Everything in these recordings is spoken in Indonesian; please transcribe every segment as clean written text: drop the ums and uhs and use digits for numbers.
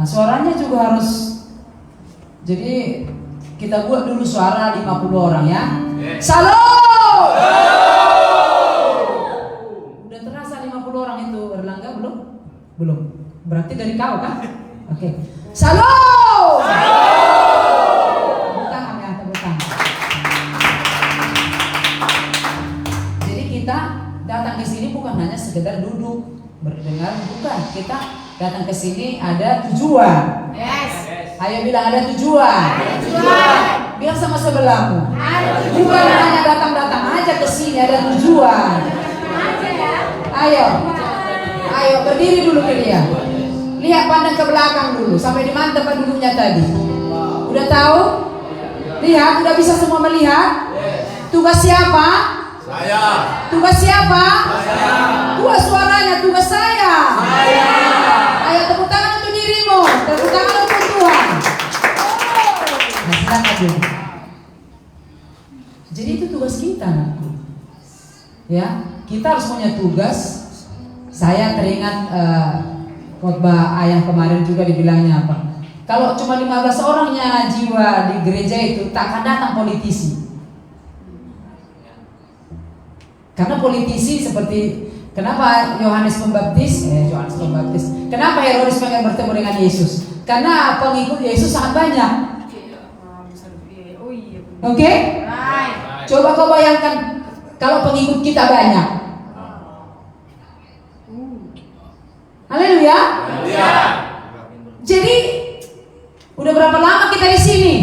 Nah, suaranya juga harus. Jadi kita buat dulu suara 50 orang ya. Salam. Udah terasa 50 orang itu, Erlangga belum? Belum. Berarti dari kau kan? Oke. Salam. Tepuk tangan ya, tepuk tangan. Jadi kita datang ke sini bukan hanya sekedar duduk berdengar, bukan. Kita datang ke sini ada tujuan. Yes. Ayo bilang ada tujuan. Bilang sama sebelahmu. Bukan hanya datang-datang aja ke sini, ada tujuan. Ayo. Ayo berdiri dulu ke dia. Lihat, pandang ke belakang dulu. Sampai di mana tempat duduknya tadi? Udah tahu? Lihat, udah bisa semua melihat? Tugas siapa? Saya. Tugas siapa? Saya. Tugas suaranya, tugas saya. Ayo tepuk tangan untuk dirimu, tepuk tangan untuk Tuhan. Nah, silakan dulu. Jadi itu tugas kita, anakku. Ya, kita harus punya tugas. Saya teringat khotbah ayah kemarin juga dibilangnya apa? Kalau cuma 15 orangnya jiwa di gereja itu, tak akan datang politisi. Karena politisi seperti kenapa Yohanes Pembaptis, kenapa Herodes pengen bertemu dengan Yesus? Karena pengikut Yesus sangat banyak. Oke? Coba kau bayangkan kalau pengikut kita banyak. Haleluya. Jadi udah berapa lama kita di sini?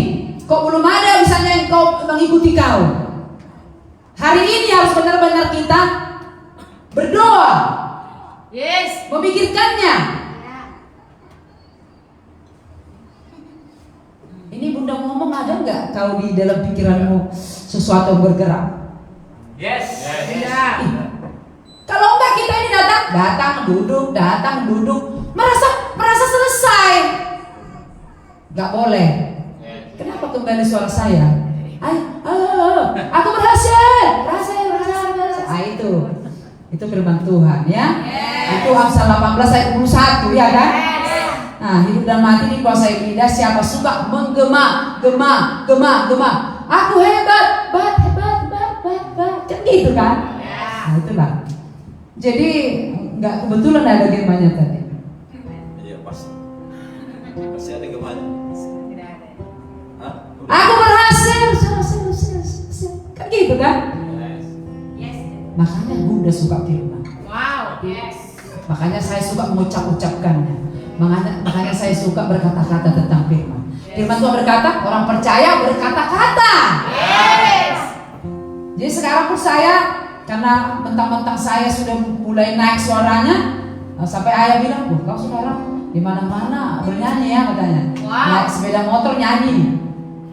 Kok belum ada misalnya yang kau mengikuti kau? Hari ini harus benar-benar kita berdoa. Yes. Memikirkannya. Ini Bunda ngomong, ada nggak kau di dalam pikiranmu sesuatu bergerak? Yes. Kalau enggak kita ini datang duduk, merasa selesai. Nggak boleh. Kenapa kembali suara saya? Aku berhasil. Itu firman Tuhan ya. Itu Amsal 18 ayat 21 ya kan? Nah, hidup dan mati dikuasai lidah. Siapa suka menggema. Aku hebat, hebat. Kan gitu kan? Nah, itulah. Jadi nggak kebetulan ada gemanya tadi. Iya, pasti ada gemanya. Aku berhasil. Kan gitu kan? Makanya Bunda suka firman. Wow. Yes. Makanya saya suka mengucapkannya. Makanya saya suka berkata-kata tentang firman. Firman Tuhan berkata, orang percaya berkata-kata. Yes. Jadi sekarang pun saya, karena mentang-mentang saya sudah mulai naik suaranya, sampai ayah bilang, kau sekarang di mana-mana bernyanyi ya katanya. Wow. Naik sepeda motor nyanyi.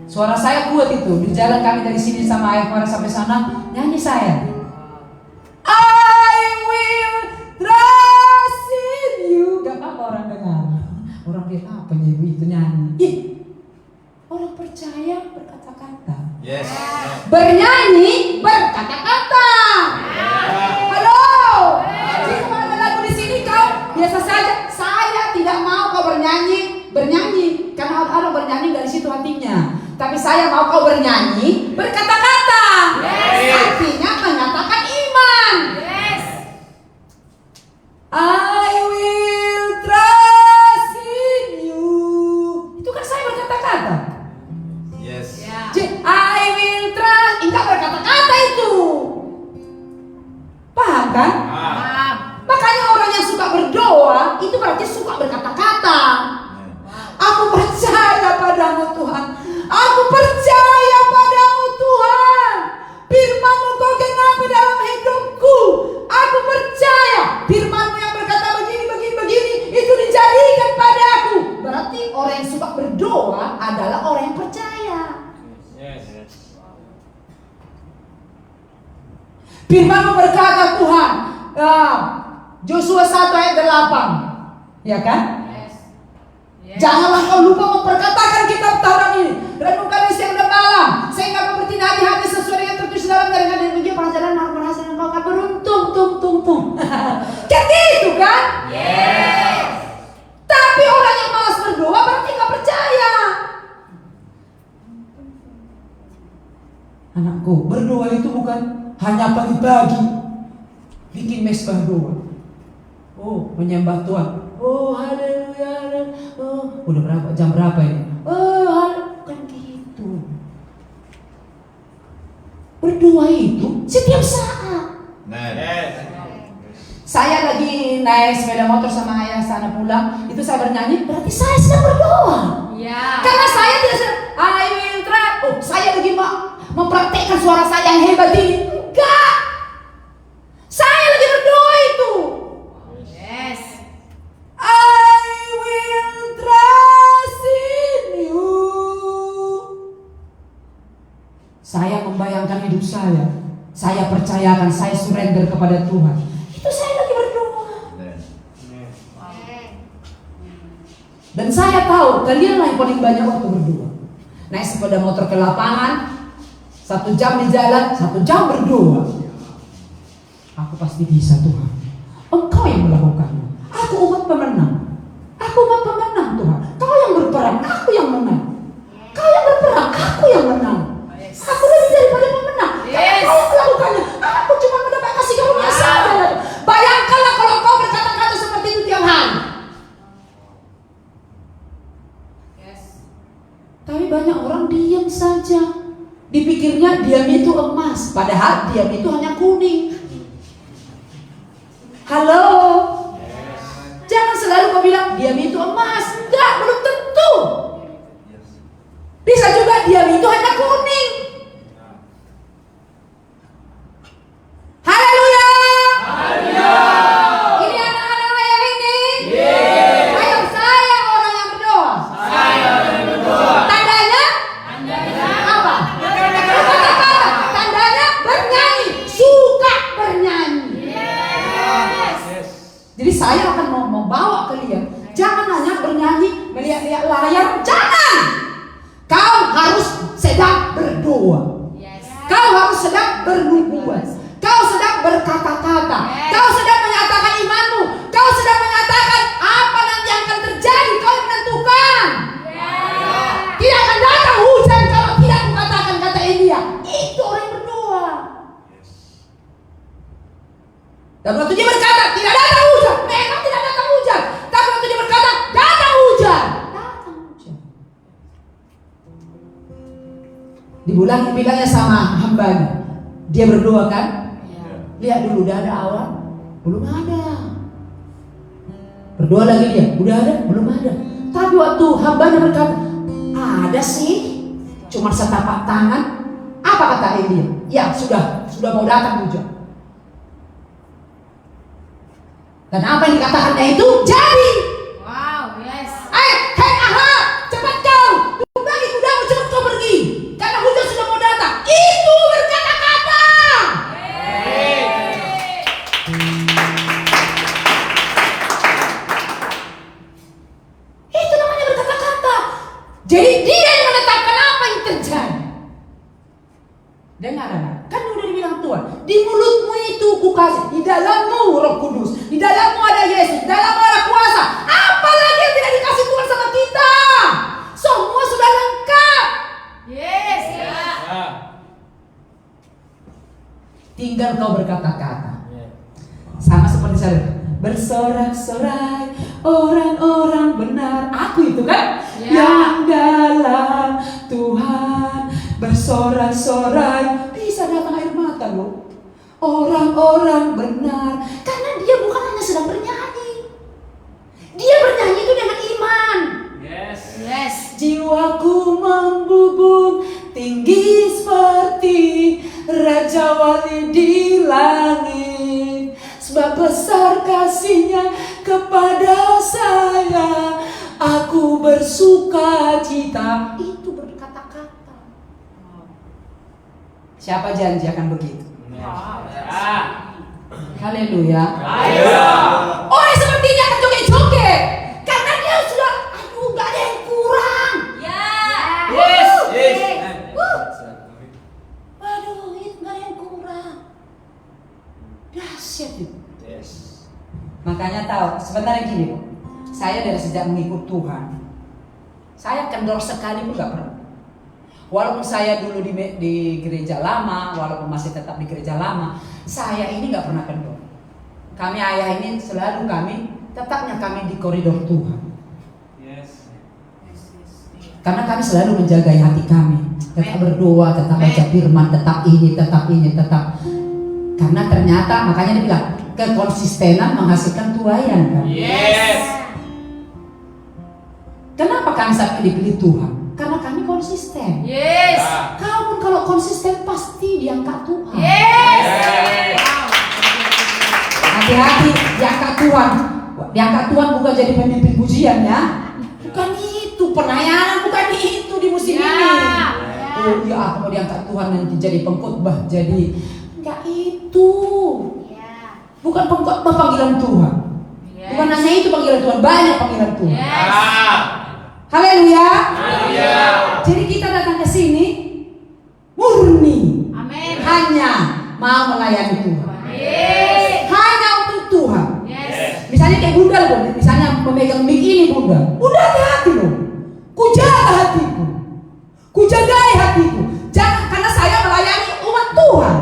Suara saya kuat itu. Di jalan kami dari sini sama ayah kemarin sampai sana, nyanyi saya. I will trust in you. Gak apa-apa orang dengar. Orang lihat apa ibu itu nyanyi. Orang percaya berkata-kata. Yes. Bernyanyi berkata-kata. Halo. Jadi kalau ada lagu di sini kau biasa saja. Saya tidak mau kau bernyanyi. Karena orang bernyanyi dari situ hatinya. Tapi saya mau kau bernyanyi berkata-kata. Artinya menyatakan iman. Yes. I will trust in you. Itu kan saya berkata-kata. Yes. I will trust. Enggak berkata-kata itu. Paham kan? Makanya orang yang suka berdoa itu berarti suka berkata-kata. Aku percaya padamu Tuhan. Aku percaya padamu Tuhan. Firman-Mu kau genapi dalam hidupku. Aku percaya firman-Mu yang berkata begini itu dijadikan padaku. Berarti orang yang suka berdoa adalah orang yang percaya. Yes. Firman-Mu berkata Tuhan, Yosua 1 ayat 8. Ya kan? Janganlah kau lupa memperkatakan kitab Taurat ini. Renungkan siang dan malam, sehingga kau bertindak di hati sesuai dengan tertulis dalam dengan demikian pelajaran aku berhasil dan kau akan beruntung. Kan gitu kan? Yes. Tapi orang yang malas berdoa Anakku, berdoa itu bukan hanya pagi-pagi bikin mesbah doa. Oh, menyembah Tuhan. Oh, haleluya. Oh, udah berapa? Jam berapa ini? Oh, bukan gitu. Berdoa itu setiap saat. Saya lagi naik sepeda motor sama ayah sana pulang, itu saya bernyanyi, berarti saya sedang berdoa. Ya. Karena saya tidak sedang, I will try. Oh, saya lagi mempraktekkan suara saya yang hebat ini. Enggak. Saya lagi berdoa itu. Yes. I will trust in you. Saya membayangkan hidup saya. Saya percayakan, saya surrender kepada Tuhan. Itu saya lagi berdoa. Dan saya tahu kalianlah yang paling banyak waktu berdoa. Naik sepeda motor ke lapangan, 1 jam di jalan, 1 jam berdoa. Aku pasti bisa Tuhan. Engkau yang melakukannya. Aku umat pemenang. Aku umat pemenang Tuhan. Kau yang berperang, aku yang menang. Kau yang berperang, aku yang menang. Aku lebih daripada pemenang. Karena kau yang melakukannya. Aku cuma mendapat kasih karunia saja. Bayangkanlah kalau kau berkata-kata seperti itu tiap hari. Tapi banyak orang diam saja. Dipikirnya diam itu emas, padahal diam itu hanya kuning. Halo? Jangan selalu kau bilang diam itu emas. Enggak, belum tentu. Bisa juga diam itu hanya kuning. Haleluya. Ini anak-anak ayah ini. Ayo, saya orang yang berdoa. Tandanya? Apa? Kata-kata. Tandanya bernyanyi. Suka bernyanyi. Jadi saya akan membawa kalian. Jangan hanya bernyanyi, melihat-lihat layar. Jangan. Kau harus sedang berdoa. Kau harus sedang bernubuat. Kau sedang berkata-kata. Kau sedang menyatakan imanmu. Kau sedang menyatakan apa nanti akan terjadi. Kau yang menentukan. Tidak akan datang hujan kalau tidak kukatakan, kata Elia. Itu orang yang berdoa. Dan waktu dia berkata tidak datang hujan, memang tidak datang hujan. Tapi waktu dia berkata datang hujan, datang hujan. Bilangnya sama hambanya. Dia berdoa kan? Lihat dulu, udah ada awan? Belum ada. Berdoa lagi dia, udah ada? Belum ada. Tapi waktu hambanya berkata, ada sih, cuma setapak tangan. Apa kata Elia? Ya sudah mau datang hujan. Dan apa yang dikatakannya itu jadi. Wow, yes. Ayo, hei Ahab, cepat kau, bagi kudamu, cepat kau pergi, karena hujan sudah mau datang. Itu berkata-kata. Itu namanya berkata-kata. Jadi dia yang menetapkan apa yang terjadi. Dengar anak, kan udah dibilang Tuhan, di mulutmu itu kukasih, di dalammu Roh Kudus, di dalammu ada Yesus, di dalammu ada kuasa. Apalagi yang tidak dikasih Tuhan sama kita? Semua sudah lengkap. Yes. Tinggal kau berkata-kata. Sama seperti saya, bersorak-sorai orang-orang benar. Aku itu kan yang dalam Tuhan bersorak-sorai. Bisa datang air mata loh. Orang-orang benar. Karena dia bukan hanya sedang bernyanyi. Dia bernyanyi itu dengan iman. Yes. Jiwaku membubung tinggi seperti Raja Wali di langit. Sebab besar kasihnya kepada saya, aku bersuka cita. Itu berkata-kata. Siapa janji akan begitu? Haleluya. Orang seperti ini akan joget-joget karena dia sudah, aduh, gak ada yang kurang. Waduh, itu gak ada yang kurang. Dahsyat itu. Makanya tahu, sebenarnya gini kok. Saya dari sejak mengikut Tuhan, saya kendor sekali pun gak pernah. Walaupun saya dulu di gereja lama, walaupun masih tetap di gereja lama, saya ini nggak pernah kendor. Kami ayah ini selalu tetapnya kami di koridor Tuhan. Yes. Karena kami selalu menjaga hati kami, tetap berdoa, tetap baca firman, tetap ini. Karena ternyata makanya dia bilang kekonsistenan menghasilkan tuaian kan. Yes. Kenapa kami sampai dipilih Tuhan? Karena kami konsisten. Yes. Kau pun kalau konsisten pasti diangkat Tuhan. Yes. Hati-hati diangkat Tuhan. Diangkat Tuhan bukan jadi pemimpin pujian ya. Bukan itu pelayanan, bukan itu di musim ini. Oh ya, aku mau diangkat Tuhan nanti jadi pengkhotbah, jadi enggak itu. Bukan pengkhotbah panggilan Tuhan. Bukan hanya itu panggilan Tuhan, banyak panggilan Tuhan. Haleluya. Jadi kita datang ke sini murni. Amin. Hanya mau melayani Tuhan. Yes. Hanya untuk Tuhan. Yes. Misalnya kayak Bunda loh, misalnya memegang mic ini Bunda. Bunda hati-hati loh. Ku jaga hatiku. Ku jagai hatiku. Jangan karena saya melayani umat Tuhan.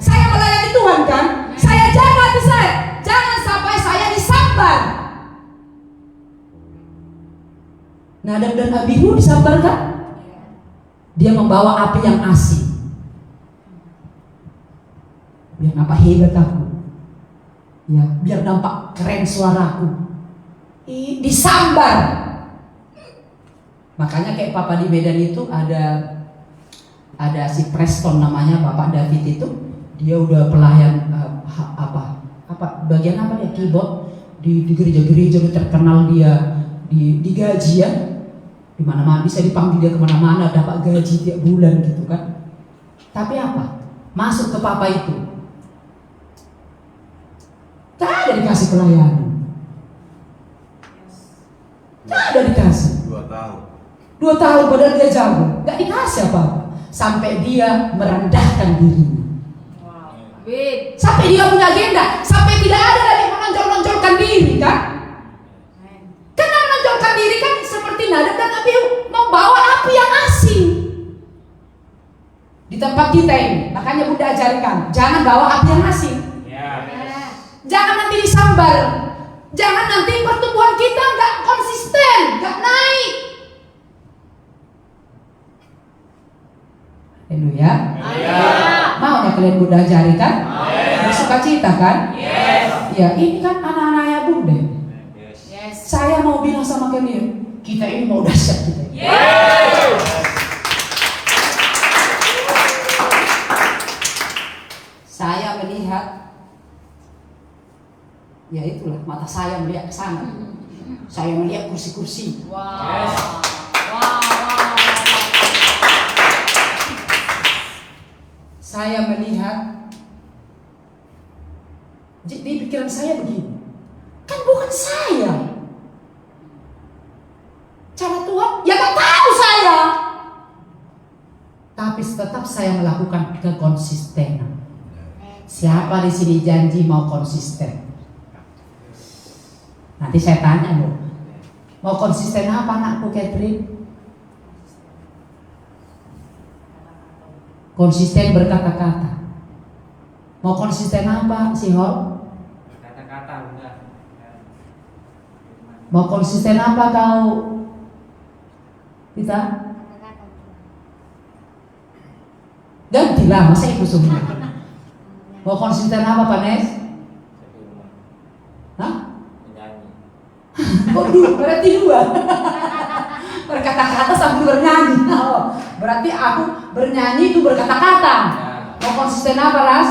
Saya melayani Tuhan kan? Saya jaga hati saya. Jangan sampai saya disambar. Nadab dan Abihu disambar kan? Dia membawa api yang asing. Biar nampak hebat aku. Ya, biar nampak keren suaraku. Disambar. Makanya kayak Papa di Medan itu ada si Preston namanya, Bapak David itu, dia udah pelayan bagian apa dia, keyboard di gereja-gereja udah terkenal, dia digaji ya, di mana-mana bisa dipanggil dia kemana-mana, dapat gaji tiap bulan gitu kan. Tapi apa? Masuk ke Papa itu, tak ada dikasih pelayanan, tak ada dikasih. 2 tahun padahal dia jago, gak dikasih apa-apa. Sampai dia merendahkan dirinya. Sampai dia punya agenda, sampai tidak ada lagi menonjol-nonjolkan diri kan? Karena menonjolkan diri kan seperti Nadab dan Abihu membawa api yang asing di tempat kita ini. Makanya Bunda ajarkan, jangan bawa api yang asing. Jangan nanti disambar. Jangan nanti pertumbuhan kita gak konsisten, gak naik. Haleluya. Mau ya kalian Bunda ajari kan? Bersuka cita kan? Ya ini kan anak-anaknya Bunda. Saya mau bilang sama kalian, kita ini mau dahsyat kita. Saya melihat, ya itulah mata saya melihat ke sana. Saya melihat kursi-kursi. Saya melihat, di pikiran saya begini, kan bukan saya. Cara Tuhan, ya gak tahu saya. Tapi tetap saya melakukan kekonsistenan. Siapa di sini janji mau konsisten? Nanti saya tanya loh, mau konsisten apa anakku Catherine? Konsisten berkata-kata. Mau konsisten apa si Hol? Berkata-kata enggak. Mau konsisten apa kau? Kita? Gantilah, masa itu semua. Mau konsisten apa Pak Nes? Hah? Menyanyi. Kok berarti 2. Berkata-kata sambil bernyanyi. Oh, berarti aku bernyanyi itu berkata-kata. Mau konsisten apa Ras?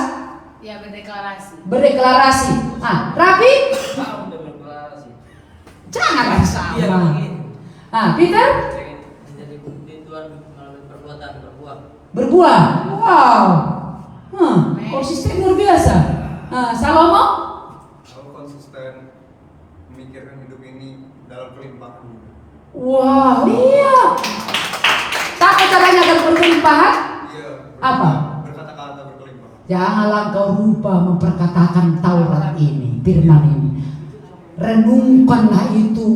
Ya berdeklarasi. Berdeklarasi. Ah, Rafi? Udah berklarasi. Jangan rasa. Iya, begini. Ah, Peter? Jadi bukti Tuhan melalui perbuatan berbuah. Berbuah. Wow. Konsisten luar biasa. Salomo? Aku konsisten memikirkan hidup ini dalam kelimpahan. Wow, iya. Apa caranya agar berkelimpahan? Iya. Apa? Berkata-kata berkelimpahan. Janganlah kau lupa memperkatakan Taurat ini, firman ini. Renungkanlah itu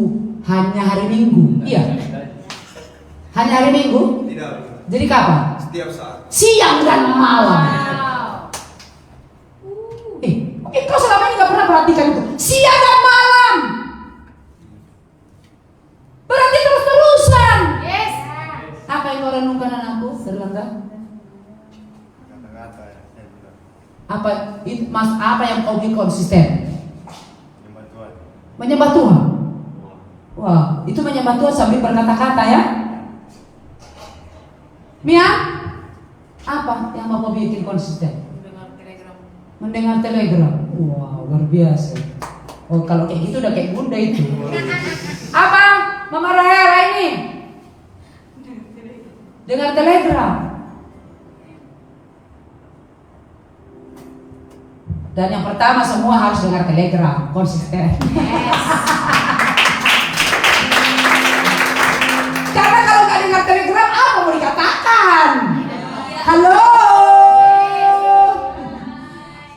hanya hari Minggu. Iya. Hanya hari Minggu? Tidak. Jadi kapan? Setiap saat. Siang dan malam. Wow. Mungkin kau selama ini gak pernah perhatikan itu. Siang dan malam. Berarti terus-terusan. Yes. Apa yang kau renungkan anakku? Serlangga? Kata-kata ya, saya bilang. Apa yang kau bikin konsisten? Menyembah Tuhan. Menyembah Tuhan. Wah, itu menyembah Tuhan sambil berkata-kata ya. Mia, apa yang mau kau bikin konsisten? Mendengar telegram. Mendengar telegram. Wah, luar biasa. Oh, kalau kayak gitu udah kayak bunda itu. Apa? Mama Rahela ini? Dengar telegram. Dan yang pertama semua harus dengar telegram, konsisten. Karena kalau nggak dengar telegram, apa mau dikatakan? Halo,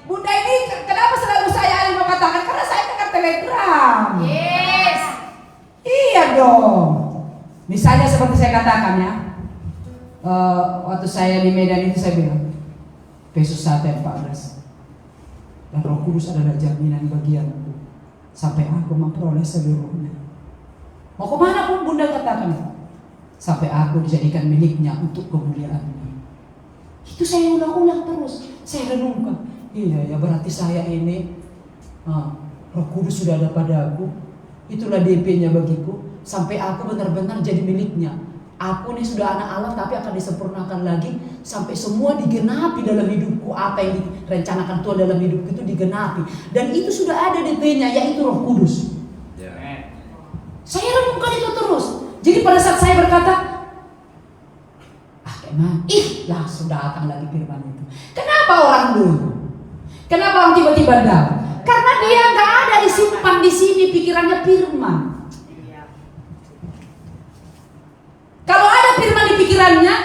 bunda ini kenapa selalu saya mau katakan? Karena saya dengar telegram. Yes. Iya dong. Misalnya seperti saya katakan ya, waktu saya di Medan itu saya bilang, Yesus 1:14. Dan Roh Kudus adalah jaminan bagianku sampai aku memperoleh seluruhnya. Mau kemana pun bunda katakan, sampai aku dijadikan miliknya untuk kemuliaannya. Itu saya ulang-ulang terus, saya renungkan. Iya ya, berarti saya ini Roh Kudus sudah ada padaku. Itulah DP-nya bagiku sampai aku benar-benar jadi miliknya. Aku ini sudah anak Allah tapi akan disempurnakan lagi sampai semua digenapi dalam hidupku. Apa yang direncanakan Tuhan dalam hidupku itu digenapi. Dan itu sudah ada DP-nya, yaitu Roh Kudus. Saya renungkan itu terus. Jadi pada saat saya berkata, emang, langsung datang lagi firman itu. Kenapa orang dulu? Kenapa orang tiba-tiba down? Karena dia nggak ada disimpan di sini pikirannya firman. Kalau ada firman di pikirannya,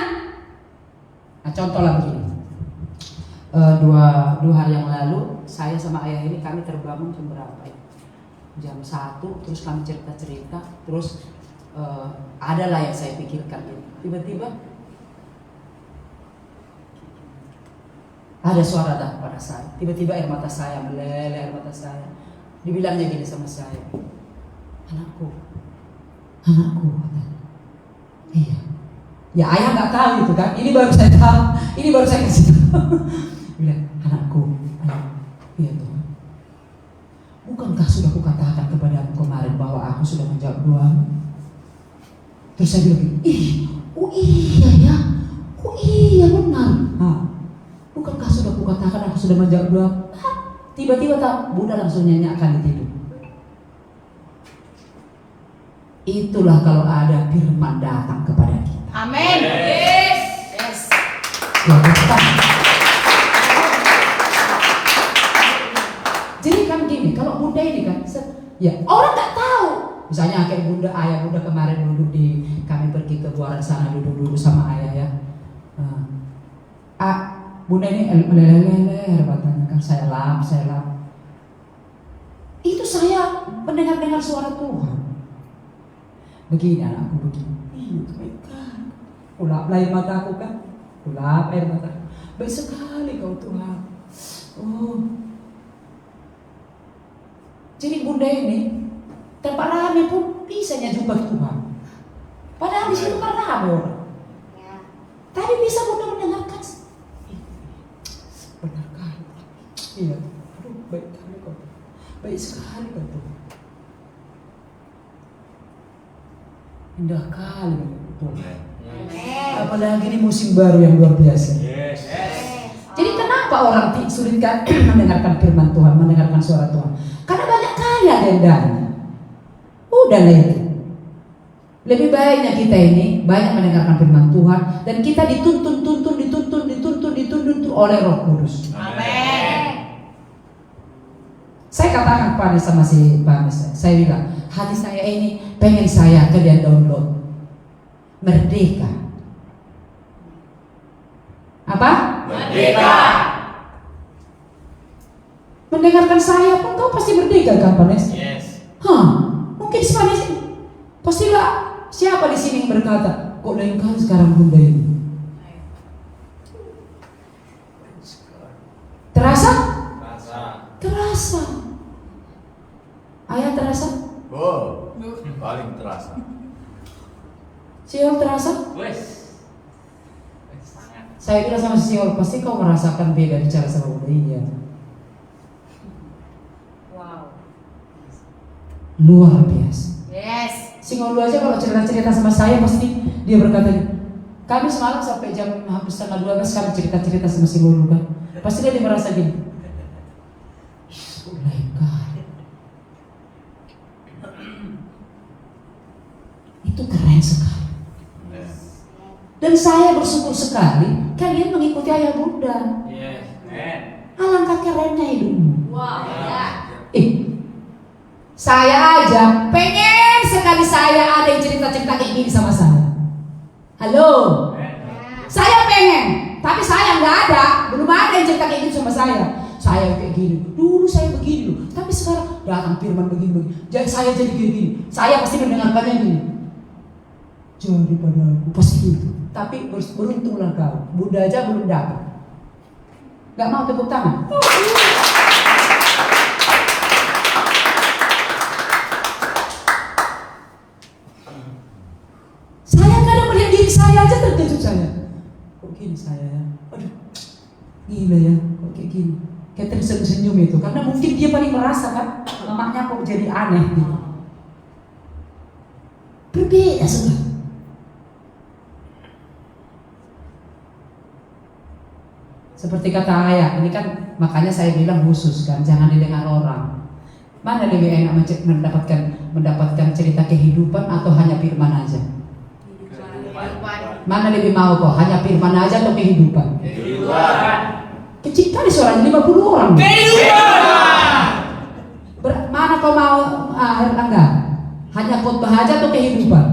nah contohlah begini. Dua hari yang lalu saya sama ayah ini kami terbangun jam berapa ya? Jam 1, terus kami cerita-cerita, terus adalah yang saya pikirkan ini. Tiba-tiba ada suara datang pada saya. Tiba-tiba air mata saya meleleh, air mata saya. Dibilangnya gini sama saya, anakku. Iya. Ya ayah nggak tahu itu kan. Ini baru saya tahu. Ini baru saya kasih tahu. Bilang, anakku. Iya Tuhan. Bukankah sudah kukatakan kepadamu kemarin bahwa aku sudah menjawab doamu? Terus saya bilang, iya ya. Oh iya benar. Bukankah sudah kukatakan aku sudah menjawab doa? Tiba-tiba tak, bunda langsung nyanyikan di tidur. Itulah kalau ada firman datang kepada kita. Amin. Yes. Yes. Jadi kan gini, kalau bunda ini kan, ya orang nggak tahu. Misalnya kayak bunda, ayah bunda kemarin duduk di, kami pergi ke Buaran sana duduk sama ayah ya. Bunda ini meleleh batanya kan, saya lap. Itu saya mendengar suara Tuhan. Begini anakku begini. Itu baik kan. Ulap air mataku kan. Ulap air mata. Baik sekali kau Tuhan. Oh. Jadi bunda ini tanpa rame pun bisa jumpa Tuhan. Padahal di situ kan rame orang. Tapi bisa bunda mendengarkan. Benar kan? Iya. Aduh, baik kali kau. Baik sekali kau Tuhan. Indah kali Tuhan. Apalagi ini musim baru yang luar biasa. Yes. Jadi kenapa orang sulit kan mendengarkan firman Tuhan, mendengarkan suara Tuhan? Karena banyak kali agendanya. Udahlah itu. Lebih baiknya kita ini banyak mendengarkan firman Tuhan dan kita dituntun oleh Roh Kudus. Amin. Saya katakan kepada sama si Pak Anis, saya bilang, hati saya ini pengen saya kalian download merdeka. Apa? Merdeka. Mendengarkan saya pun kau pasti merdeka kan Pak Anis? Yes. Mungkin si Pak Anis pastilah siapa di sini yang berkata, kok lain kali sekarang bunda ini? terasa. Siol terasa? Wes. Sangat. Saya bilang sama si Siol, pasti kau merasakan beda bicara sama Bunda. Iya. Wow. Luar biasa. Yes. Si Ngolu aja kalau cerita-cerita sama saya pasti dia berkata, kami semalam sampai jam hampir 11:30 kami cerita-cerita sama si Ngolu kan. Pasti dia merasa gini. Oh my God. Itu keren sekali. Dan saya bersyukur sekali kalian mengikuti ayah Bunda. Yes. Alangkah kerennya hidupmu. Wow. Ya. Saya aja pengen sekali saya ada yang cerita-cerita kayak gini sama saya. Halo, saya pengen, tapi saya nggak ada, belum ada yang cerita kayak gitu sama saya. Saya kayak gini, dulu saya begini loh, tapi sekarang datang firman begini. Jadi saya jadi gini, saya pasti mendengarkannya gini. Jadi padaku pasti gitu. Tapi beruntunglah kau, Bunda aja belum dapat. Gak mau tepuk tangan. Saya kadang melihat diri saya aja terkejut saya. Kok gini saya ya? Aduh, gila ya, kok kayak gini. Kayak tersenyum itu, karena mungkin dia paling merasa kan, mamanya kok jadi aneh gitu. Berbeda sekali. Seperti kata ayah, ini kan makanya saya bilang khusus kan, jangan didengar orang. Mana lebih enak mendapatkan cerita kehidupan atau hanya firman aja? Mana lebih mau kok, hanya firman aja atau kehidupan? Kehidupan. Kecil kali suaranya 50 orang. Kehidupan. Mana kau mau enggak? Hanya khotbah aja atau kehidupan?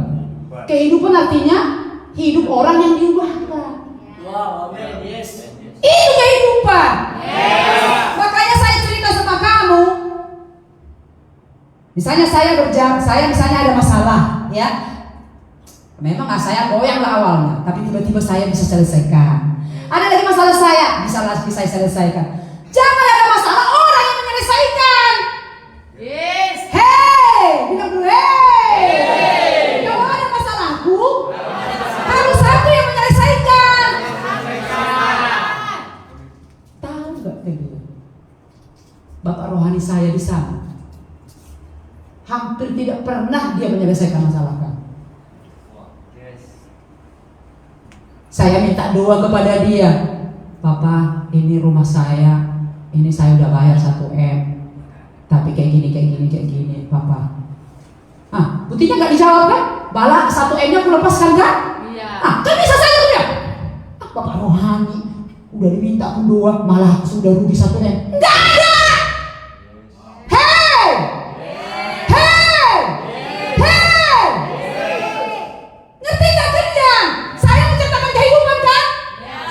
Kehidupan artinya hidup orang yang diubahkan. Wow, amin. Yes. Itu kehidupan. Yes. Makanya saya cerita sama kamu. Misalnya saya misalnya ada masalah, ya. Memang saya goyang lah awalnya, tapi tiba-tiba saya bisa selesaikan. Ada lagi masalah saya, bisa saya selesaikan. Jangan ada masalah orang yang menyelesaikan. Yes. Hei, bilang dulu hei. Kalau ada masalahku, harus aku yang menyelesaikan. Tahu nggak gitu? Bapak rohani saya di sana, hampir tidak pernah dia menyelesaikan masalah kamu. Saya minta doa kepada dia, Papa, ini rumah saya, ini saya udah bayar 1M, tapi kayak gini, Papa. Buktinya nggak dijawab kan? Bala 1M-nya aku lepaskan kan? Iya. Kan bisa saja tuh ya. Bapak rohani, udah diminta aku doa, malah aku sudah rugi 1M. Nggak ada. Hei, ngerti nggak kenyang? Saya menceritakan kehidupan kan? Ya.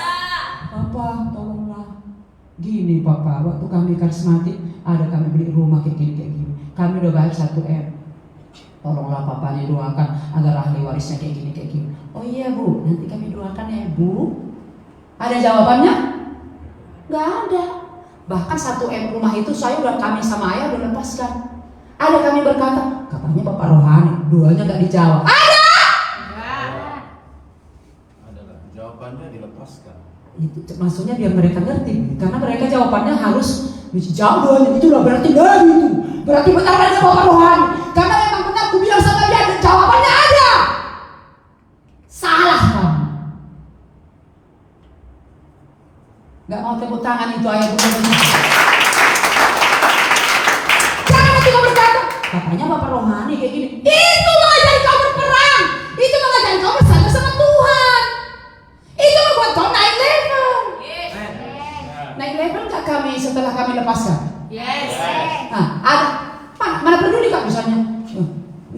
Papa, tolonglah. Gini Papa, waktu kami karismatik, ada kami beli rumah kayak gini. Kami udah bayar 1M. Tolonglah Papa doakan agar ahli warisnya kayak gini. Oh iya Bu, nanti kami doakan ya Bu. Ada jawabannya? Nggak ada. Bahkan 1M rumah itu kami sama ayah udah lepaskan. Ada kami berkata, katanya Bapak rohani, doanya nggak dijawab. Ada. Adalah jawabannya dilepaskan. Itu maksudnya biar mereka ngerti, karena mereka jawabannya harus jauh doanya, itulah berarti dari itu. Berarti benar ada Bapak rohani. Karena memang benar aku bilang sama dia, jawabannya ada. Salah kamu. Gak mau tepuk tangan itu ayat Bunda. Jangan nanti kau berkata, katanya Bapak rohani kayak gini. Itu mengajari kau berperang. Itu mengajari kau bersandar sama Tuhan. Itu membuat kau naik level. Yes. Naik level gak kami setelah kami lepaskan? Yes. Ada. Mana peduli kak misalnya?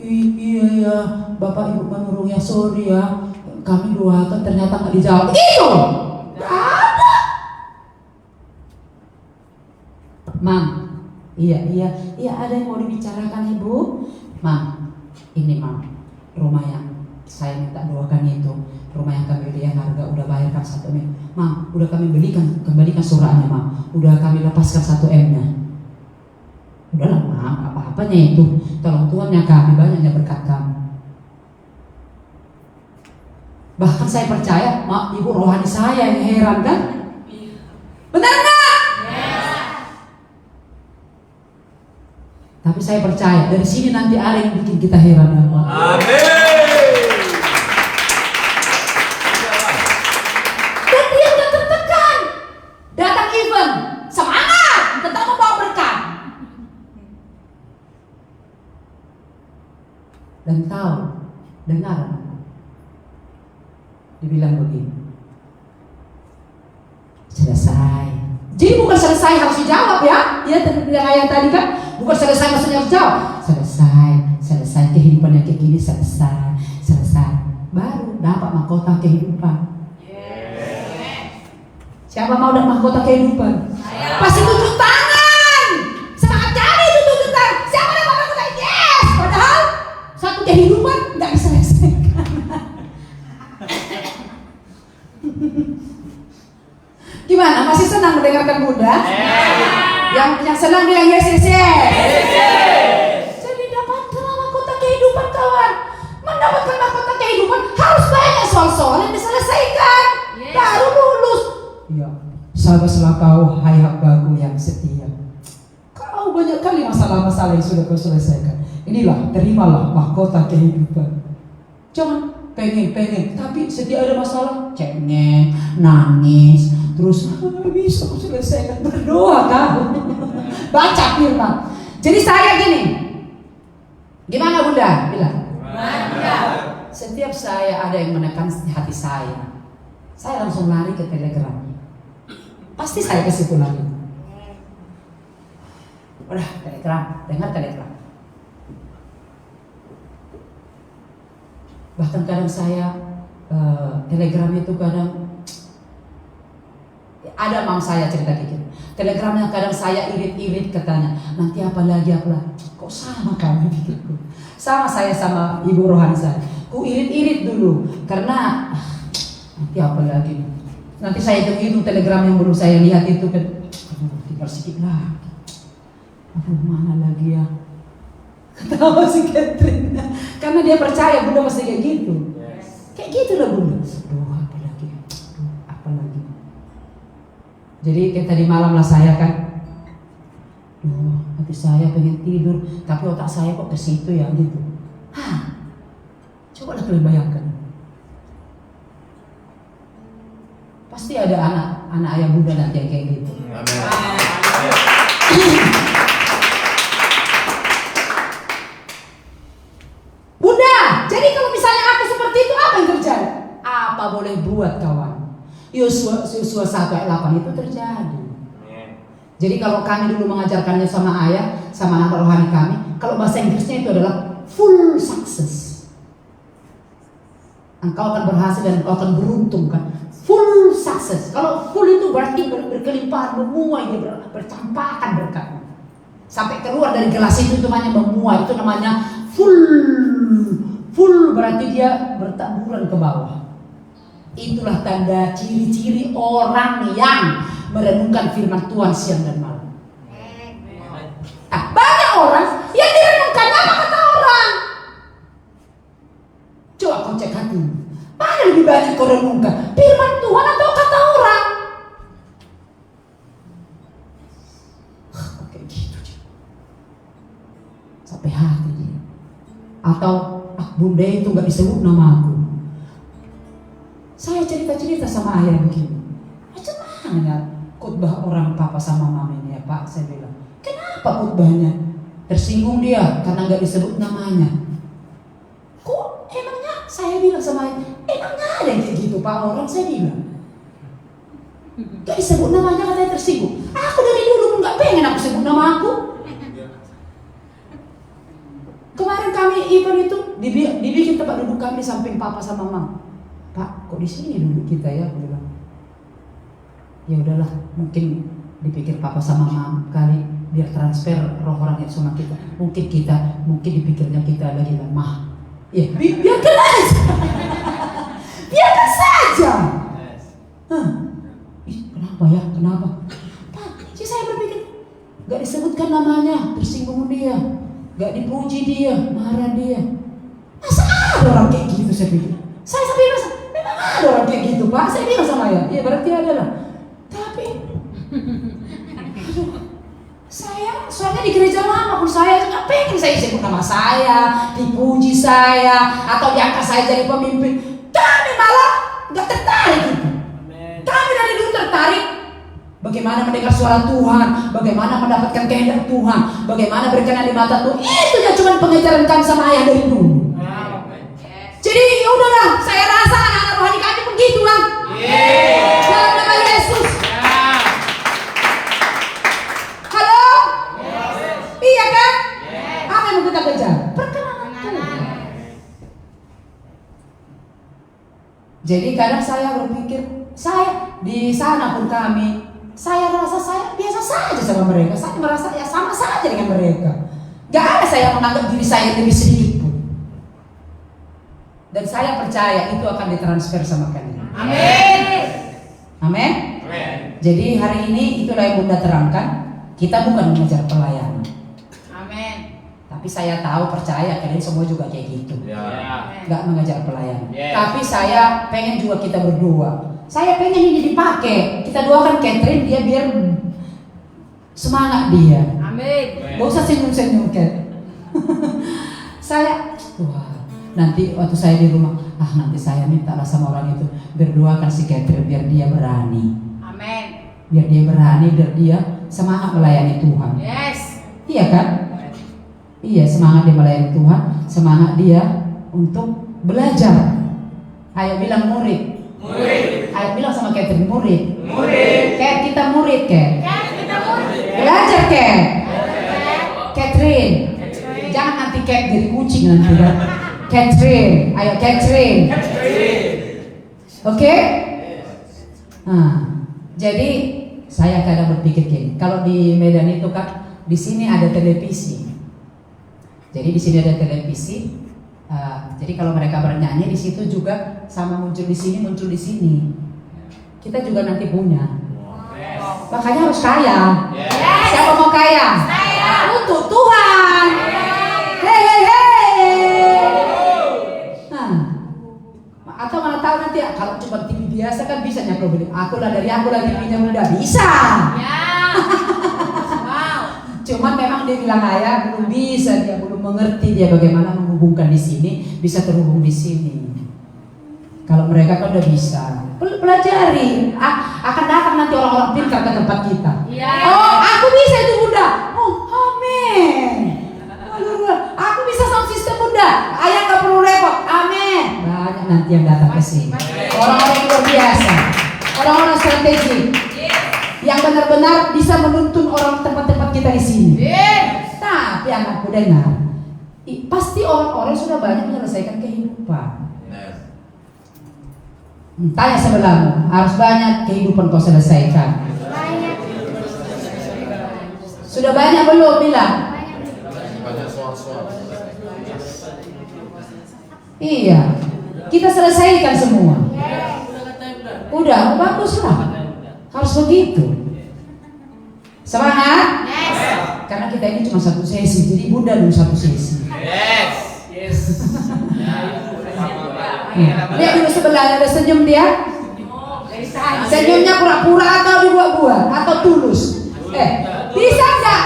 Iya ya, Bapak Ibu menurung ya, sorry ya, kami doakan ternyata nggak dijawab. Itu nggak ada. Mam, iya ada yang mau dibicarakan Ibu. Mam, ini Mam, rumah yang saya minta doakan itu, rumah yang kami beli yang harga udah bayarkan 1M. Mam, udah kami kembalikan suratnya Mam, udah kami lepaskan 1M-nya. Udahlah Mam, apa-apanya itu, tolong Tuhan yang kami banyaknya berkat kami. Bahkan saya percaya, ibu rohani saya yang heran kan? Benar nggak? Tapi saya percaya dari sini nanti ada yang bikin kita heran. Amin. Dan dia udah tertekan. Datang event, semangat, tetap membawa berkat. Dan tahu, dengar, dibilang begini, selesai. Jadi bukan selesai harus dijawab ya. Ya yang ayat tadi kan, bukan selesai maksudnya harus jawab. Selesai kehidupan yang kayak gini, selesai. Baru dapat mahkota kehidupan. Siapa mau dapat mahkota kehidupan? Pasti tunjuk tangan. Semangat cari itu tunjuk tangan. Siapa dapat mahkota? Yes. Padahal satu kehidupan nggak bisa diselesaikan. Gimana? Masih senang mendengarkan Bunda? Yang senang bilang yes. Jadi dapatkan mahkota kehidupan kawan. Mendapatkan mahkota kehidupan harus banyak soal-soal yang diselesaikan. Baru lulus. Ya, sabarlah kau hai hambaku yang setia. Kau banyak kali masalah-masalah yang sudah kau selesaikan. Inilah, terimalah mahkota kehidupan. Jangan pengen, tapi setiap ada masalah cengeng, nangis, terus bisa aku selesaikan. Berdoa kau. Baca firman. Jadi saya gini. Gimana Bunda? Bilang. Setiap saya ada yang menekan hati saya langsung lari ke Telegram. Pasti saya ke situ lagi. Udah Telegram, dengar Telegram. Bahkan kadang saya Telegram itu kadang ada mam saya cerita kayak gitu. Telegramnya kadang saya irit-irit katanya. Nanti apa lagi? Kok sama kami pikirku. Sama saya sama ibu rohani saya. Ku irit-irit dulu karena nanti apa lagi? Nanti saya hitung telegram yang baru saya lihat itu kan. Tinggal sedikit lagi. Mana lagi ya? Ketawa si Catherine. Karena dia percaya Bunda pasti kayak gitu. Kayak gitu lah Bunda. Apa lagi? Jadi kayak tadi malam lah saya kan. Hati saya pengen tidur, tapi otak saya kok ke situ ya gitu. Coba lah kalian bayangkan. Pasti ada anak ayah Bunda nanti yang kayak gitu. Bunda, jadi kalau misalnya aku seperti itu apa yang terjadi? Apa boleh buat kawan? Yosua 1 ayat 8 itu terjadi. Jadi kalau kami dulu mengajarkannya sama ayah, sama anak rohani kami, kalau bahasa Inggrisnya itu adalah full success. Engkau akan berhasil dan engkau akan beruntung kan. Full success. Kalau full itu berarti berkelimpahan, memuai, dia bercampakkan berkatnya. Sampai keluar dari gelas itu namanya memuai, itu namanya full berarti dia bertaburan ke bawah. Itulah tanda ciri-ciri orang yang merenungkan firman Tuhan siang dan malam. Banyak orang yang direnungkan apa kata orang. Coba kau cek hatimu. Mana lebih banyak kau renungkan? Firman Tuhan atau kata orang? Kok kayak gitu sampai hati dia. Atau Bunda itu gak disebut nama aku. Saya cerita-cerita sama ayah begini. Macam mana khotbah orang papa sama mama ini ya Pak? Saya bilang, kenapa khotbahnya tersinggung dia karena gak disebut namanya? Kok emangnya saya bilang sama ayah, emangnya ada yang kayak gitu Pak orang? Saya bilang gak disebut namanya katanya tersinggung. Aku dari dulu pun gak pengen aku sebut nama aku. Kemarin kami event itu dibikin tempat duduk kami samping papa sama mama. Pak, kok di sini duduk kita ya? Aku bilang, ya udahlah, mungkin dipikir papa sama mama kali biar transfer roh orang itu sama kita. Mungkin dipikirnya kita lagi lemah. Ya, biarkan aja. Biarkan saja. Kenapa ya? Kenapa? Pak, sih saya berpikir, gak disebutkan namanya, tersinggung dia, gak dipuji dia, marah dia. Masa ada orang kayak gitu saya pikir. Saya sampai merasa, memang ada orang kayak gitu Pak. Saya bilang sama ayah, iya berarti ada lah. Tapi saya soalnya di gereja lama pun saya nggak pengen saya sebut nama saya, dipuji saya, atau diangkat saya jadi pemimpin. Kami malah nggak tertarik gitu. Kami dari dulu tertarik bagaimana mendengar suara Tuhan, bagaimana mendapatkan kehendak Tuhan, bagaimana berkenan di mata Tuhan. Itu yang cuma pengejaran kami sama ayah dari dulu. Jadi ya udahlah, saya rasa anak-anak rohani kami pun gitulah. Dalam nama Yesus. Halo? Iya kan? Apa yang mau kita kejar? Perkenanan Tuhan. Jadi kadang saya berpikir, saya di sana pun kami, saya rasa saya biasa saja sama mereka. Saya merasa ya sama saja dengan mereka. Gak ada saya menganggap diri saya lebih sedikit pun. Dan saya percaya itu akan ditransfer sama kalian. Amin. Amin. Jadi hari ini itulah yang Bunda terangkan. Kita bukan mengejar pelayanan. Amin. Tapi saya tahu, percaya kalian semua juga kayak gitu. Ya. Gak mengejar pelayanan. Yes. Tapi saya pengen juga kita berdoa. Saya pengen ini dipakai. Kita doakan Catherine, dia biar semangat dia. Amin. Gak usah senyum-senyum Cat. Saya, wah, nanti waktu saya di rumah, nanti saya mintalah sama orang itu berdoakan si Catherine biar dia berani. Amin. Biar dia berani, biar dia semangat melayani Tuhan. Yes. Iya kan? Iya, semangat dia melayani Tuhan, semangat dia untuk belajar. Ayo bilang murid. Murid. Ayo bilang sama Catherine, murid. Murid. Kayak kita murid, Kat. Kita murid. Belajar, Kat. Catherine. Jangan nanti Kat jadi kucing nanti kan. Catherine, ayo Catherine. Oke? Nah, jadi saya kadang berpikir gini, kalau di Medan itu kan di sini ada televisi. Jadi di sini ada televisi. Jadi kalau mereka bernyanyi di situ juga sama muncul di sini, muncul di sini. Kita juga nanti punya. Makanya harus kaya. Siapa mau kaya? Untuk Tuhan. Hei hei hei. Nah, atau mana tahu nanti kalau cuma TV biasa kan bisa nyakro beli. Aku lah TV-nya udah bisa. Ya. Wow. Cuman memang dia bilang ayah belum bisa, dia belum mengerti dia bagaimana menghubungkan di sini bisa terhubung di sini. Kalau mereka kan udah bisa, pelajari. Akan datang nanti orang-orang pintar ke tempat kita. Ya. Oh, aku bisa itu Bunda. Oh, amin. Aku bisa sound system Bunda. Ayah nggak perlu repot. Amin. Banyak nanti yang datang ke sini. Orang-orang yang luar biasa, orang-orang strategi yang benar-benar bisa menuntun orang tempat-tempat kita di sini. Tapi anakku dengar, pasti orang-orang sudah banyak menyelesaikan kehidupan. Tanya sebelahmu, harus banyak kehidupan kau selesaikan. Sudah banyak belum bilang? Banyak soal-soal. Iya, kita selesaikan semua. Udah, bagus lah. Harus begitu. Semangat? Yes. Karena kita ini cuma satu sesi, jadi Bunda dulu satu sesi. Yes. Lihat dulu sebelah ada senyum dia. Senyumnya pura-pura atau dibuat-buat atau tulus? Bisa nggak?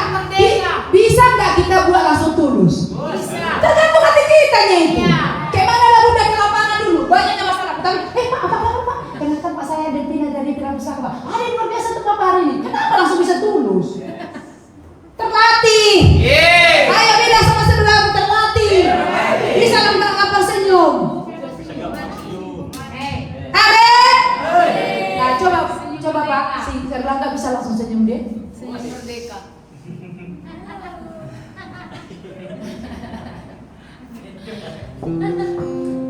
Bisa nggak kita buat langsung tulus? Tergantung hati kitanya itu. Kayak mana lah Bunda ke lapangan dulu, banyaknya masalah. Tapi apa Pak? Kenapa Pak saya dipindah dari Piramusa Pak? Hari luar biasa tuh Bapak hari ini. Kenapa langsung bisa tulus? Terlatih. Ayo bilang sama sebelahmu, terlatih. Bisa nggak apa senyum? Amin. Nah, coba Pak, si Erlangga bisa langsung senyum dia. Senyum merdeka.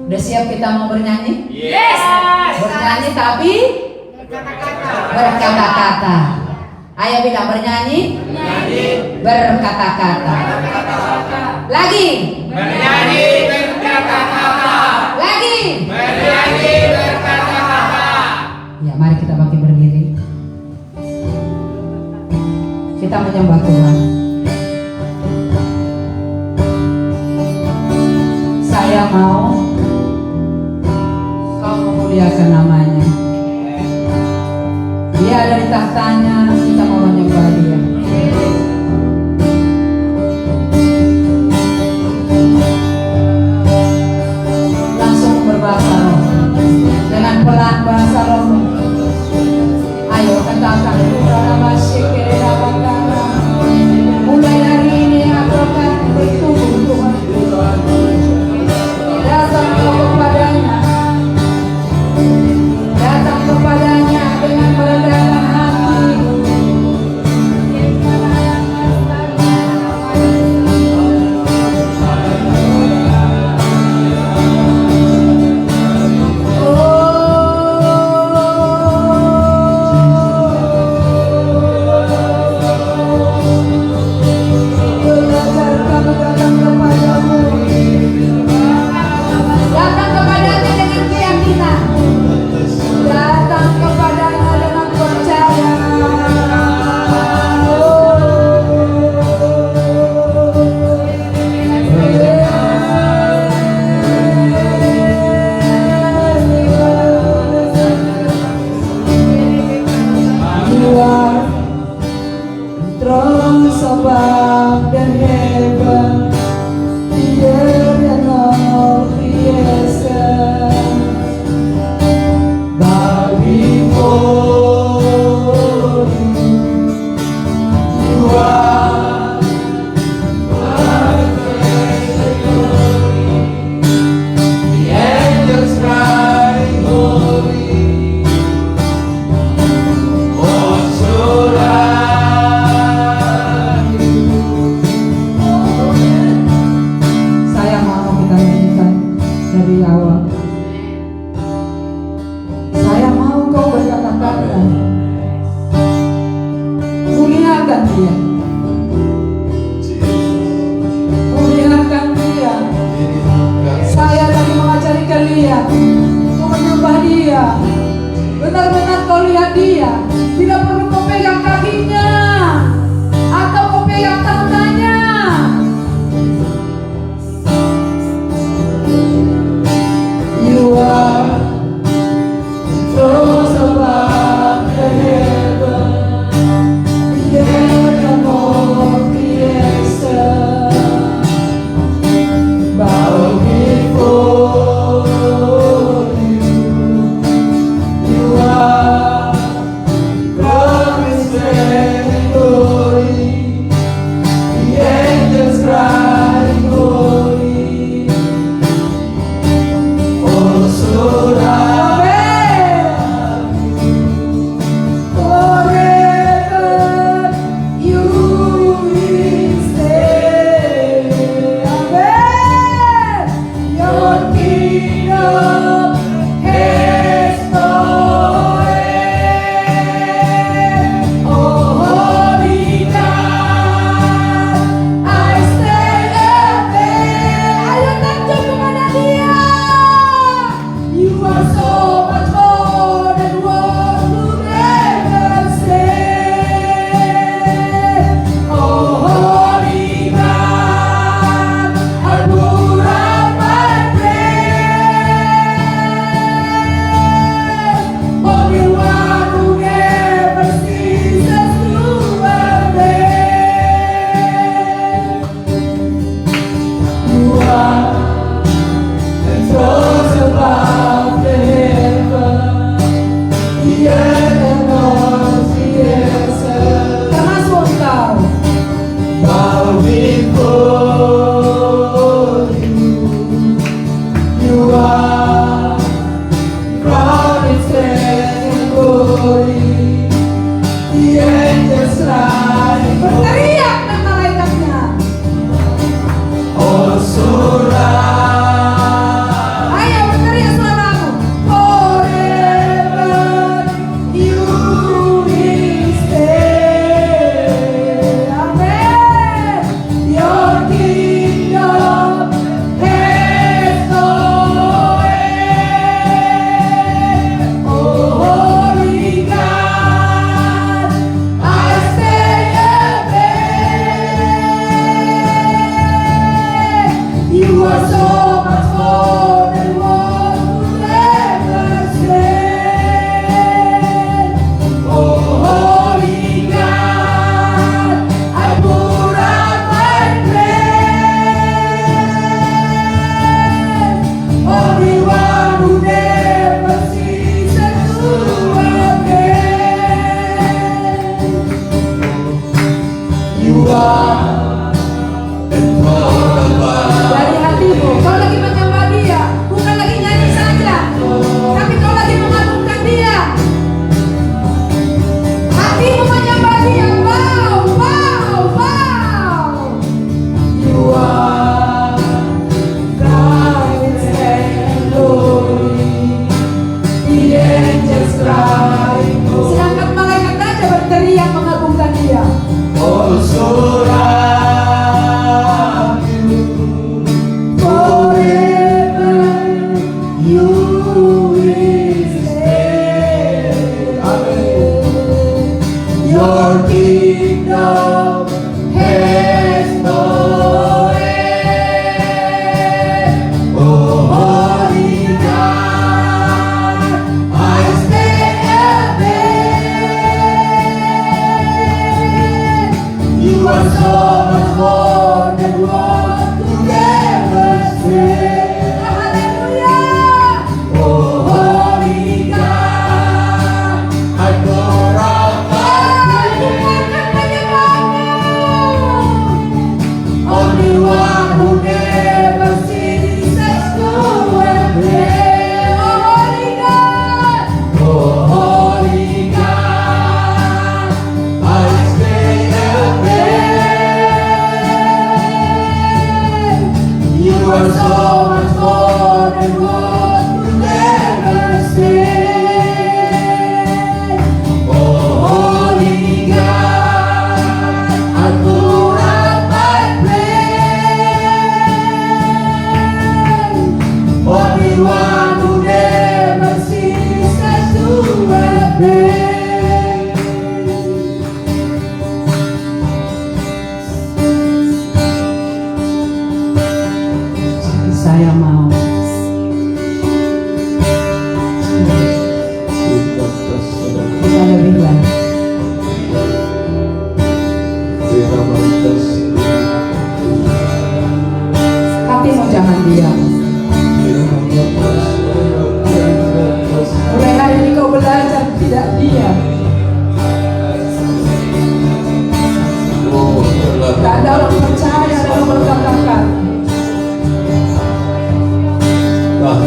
Udah siap kita mau bernyanyi? Yes. Bernyanyi tapi berkata-kata. Ayo bilang bernyanyi, berkata-kata. Lagi. Bernyanyi berkata-kata. Lagi. Bernyanyi berkata-kata. Ya, mari kita bangkit berdiri. Kita menyembah Tuhan. Saya mau kau memuliakan muliakan namanya. Dia ada di tahtanya, kita mau menyembah dia. Langsung berbahasa roh, dengan pelan bahasa roh. Ayo katakan, mulai hari ini aku akan bertumbuh Tuhan. Datang kepadanya, datang kepadanya dengan merendahkan hati. Datang kepadanya dengan keyakinan, datang kepadanya dengan percaya. You are strong, above the heaven, the earth and all creation. Bow before you are the angels cry holy. Oh, should saya mau kita nyanyikan dari awal. Saya mau kau berkata-kata, muliakan dia, muliakan dia. Saya tadi mengajari kalian untuk menyembah dia. Benar-benar kau lihat dia, tidak perlu kau pegang kakinya atau kau pegang tangannya. You are thrones above the heaven, the earth and all creation. Bow before you. You are promised and glory. The angels cry holy.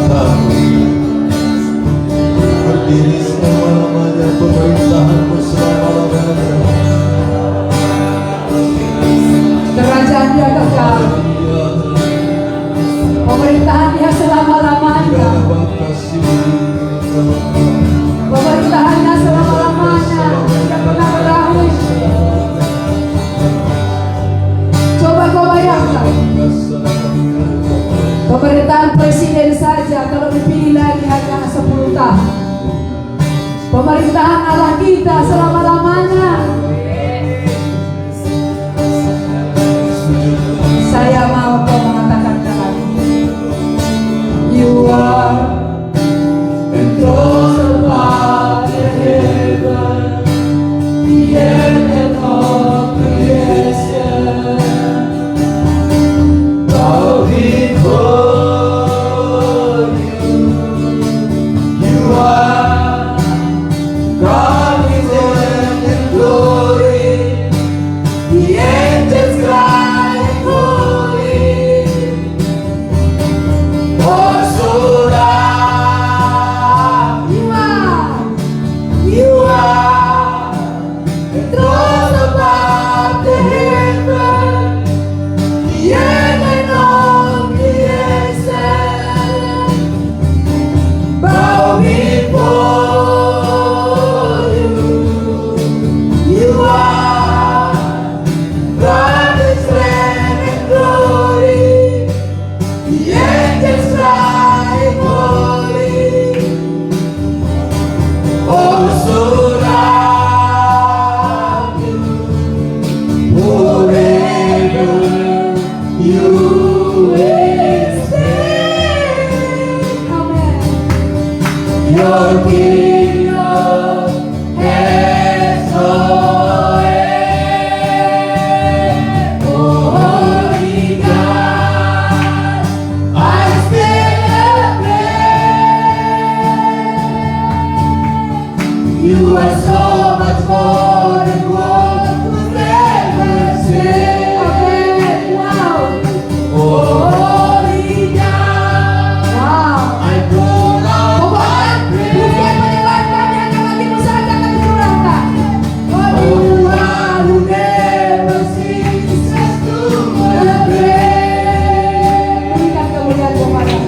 tahu berdiri selama-lamanya, pemerintahanmu selama-lamanya. Kerajaan Dia kekal, pemerintahan Dia selama-lamanya, pemerintahannya selama-lamanya, tidak pernah berakhir. Coba kau bayangkan, pemerintahan presiden saja kalau dipilih lagi hanya 10 tahun. Pemerintahan Allah kita selama-lamanya. Saya mau kau mengatakan dalam You are enthroned above the heaven, the earth and all creation. Bow before you, you are God in heaven and glory. The angels cry holy, oh so loud. You are enthroned above the heaven, the earth and all creation. Bow before you, you are God in strength and glory. The angels cry holy, oh so loud. Forever you will stay. Amen. Your kingdom has no end. Holy God, I stand amazed. You are so much more than what could ever say. Amen. Wow. Holy God, Wow. I pour out Pokoknya my pujian praise. menyebarkan hanya bagimu saja akan dicurahkan. Oh, one who never ceases to praise. Berikan kemuliaan kepada-Mu.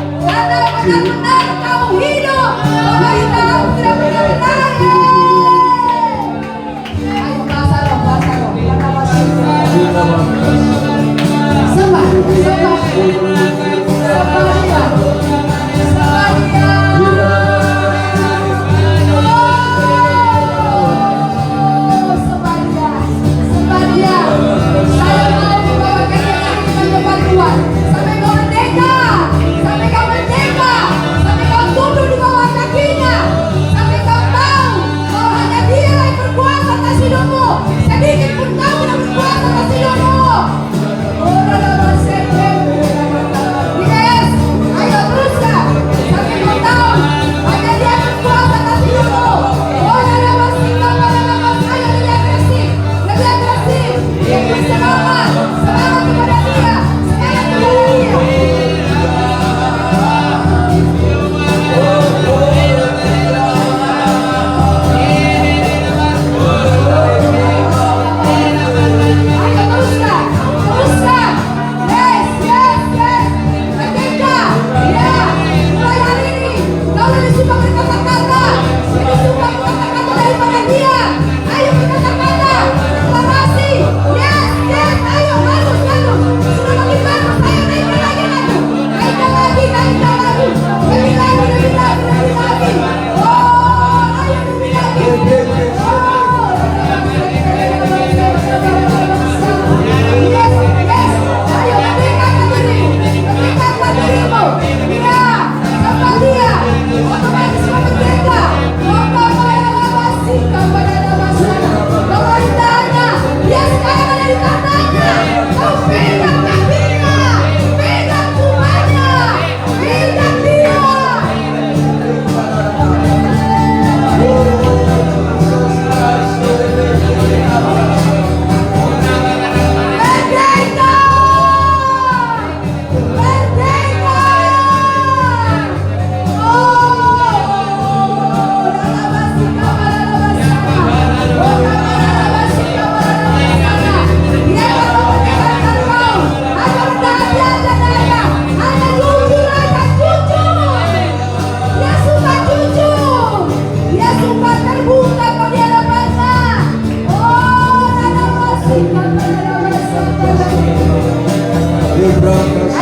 Benar-benar kamu hidup, pemerintahan tidak pernah berakhir. Ayo bahasa dong, bahasa dong. Sembah, sembah, sembah Dia, sembah Dia. Oh, sembah Dia, sembah Dia. Saya mau membawakan kaki ke depan Tuhan sampai kau merdeka, sampai kau merdeka, sampai kau tunduk di bawah kakinya, sampai kau tahu bahwa hanya Dia yang berkuasa atas hidupmu. Sedikit pun kamu yang berkuasa atas hidupmu. Oh, dalam bahasa Inggris,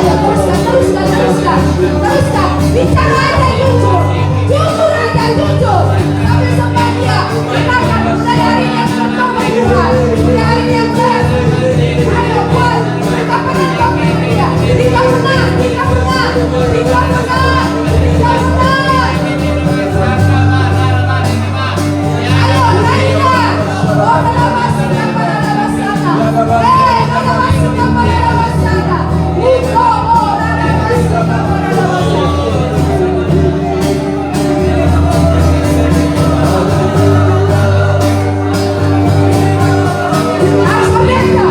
Ayo teruskan, teruskan, teruskan, teruskan. Bicara aja jujur, jujur aja jujur. Sampai sampai dia katakan mulai hari ini yang bertobat Tuhan, mulai hari ini yang bertobat. Ayo buat, kita menang dia, kita menang, kita menang, kita menang, kita menang. Ayo lainnya, oh dalam masuknya pada dalam sana, dalam masuknya pada dalam sana. Oh dalam masuknya pada dalam sana. Harus mereka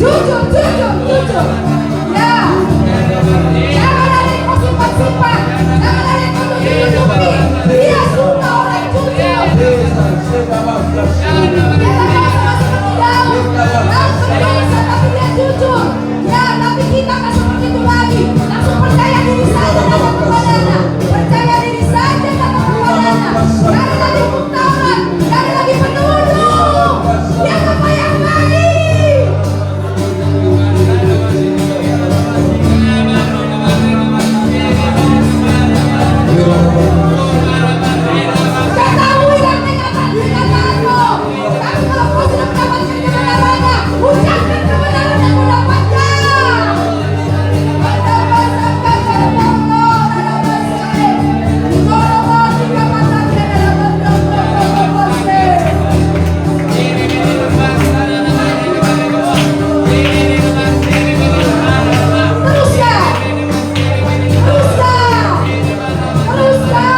jujur, jujur, jujur. Ya, jangan ada yang kau simpan-simpan, jangan ada yang kau tutupi. Dia suka orang jujur. Dia berdosa tapi dia jujur. Ya, tapi kita kan seperti itu lagi. Langsung percaya diri saja dalam kepadanya. Percaya diri saja dalam kepadanya. Gak ada lagi buktawan, gak ada lagi penuduh. Dia apa yang baik. Ketahui dan perkataanmu. Tapi kalau kau sudah mendapatkan kebenarannya, ucapkan kebenaran yang kau dapatkan. Teruskan, teruskan, teruskan. Teruskan.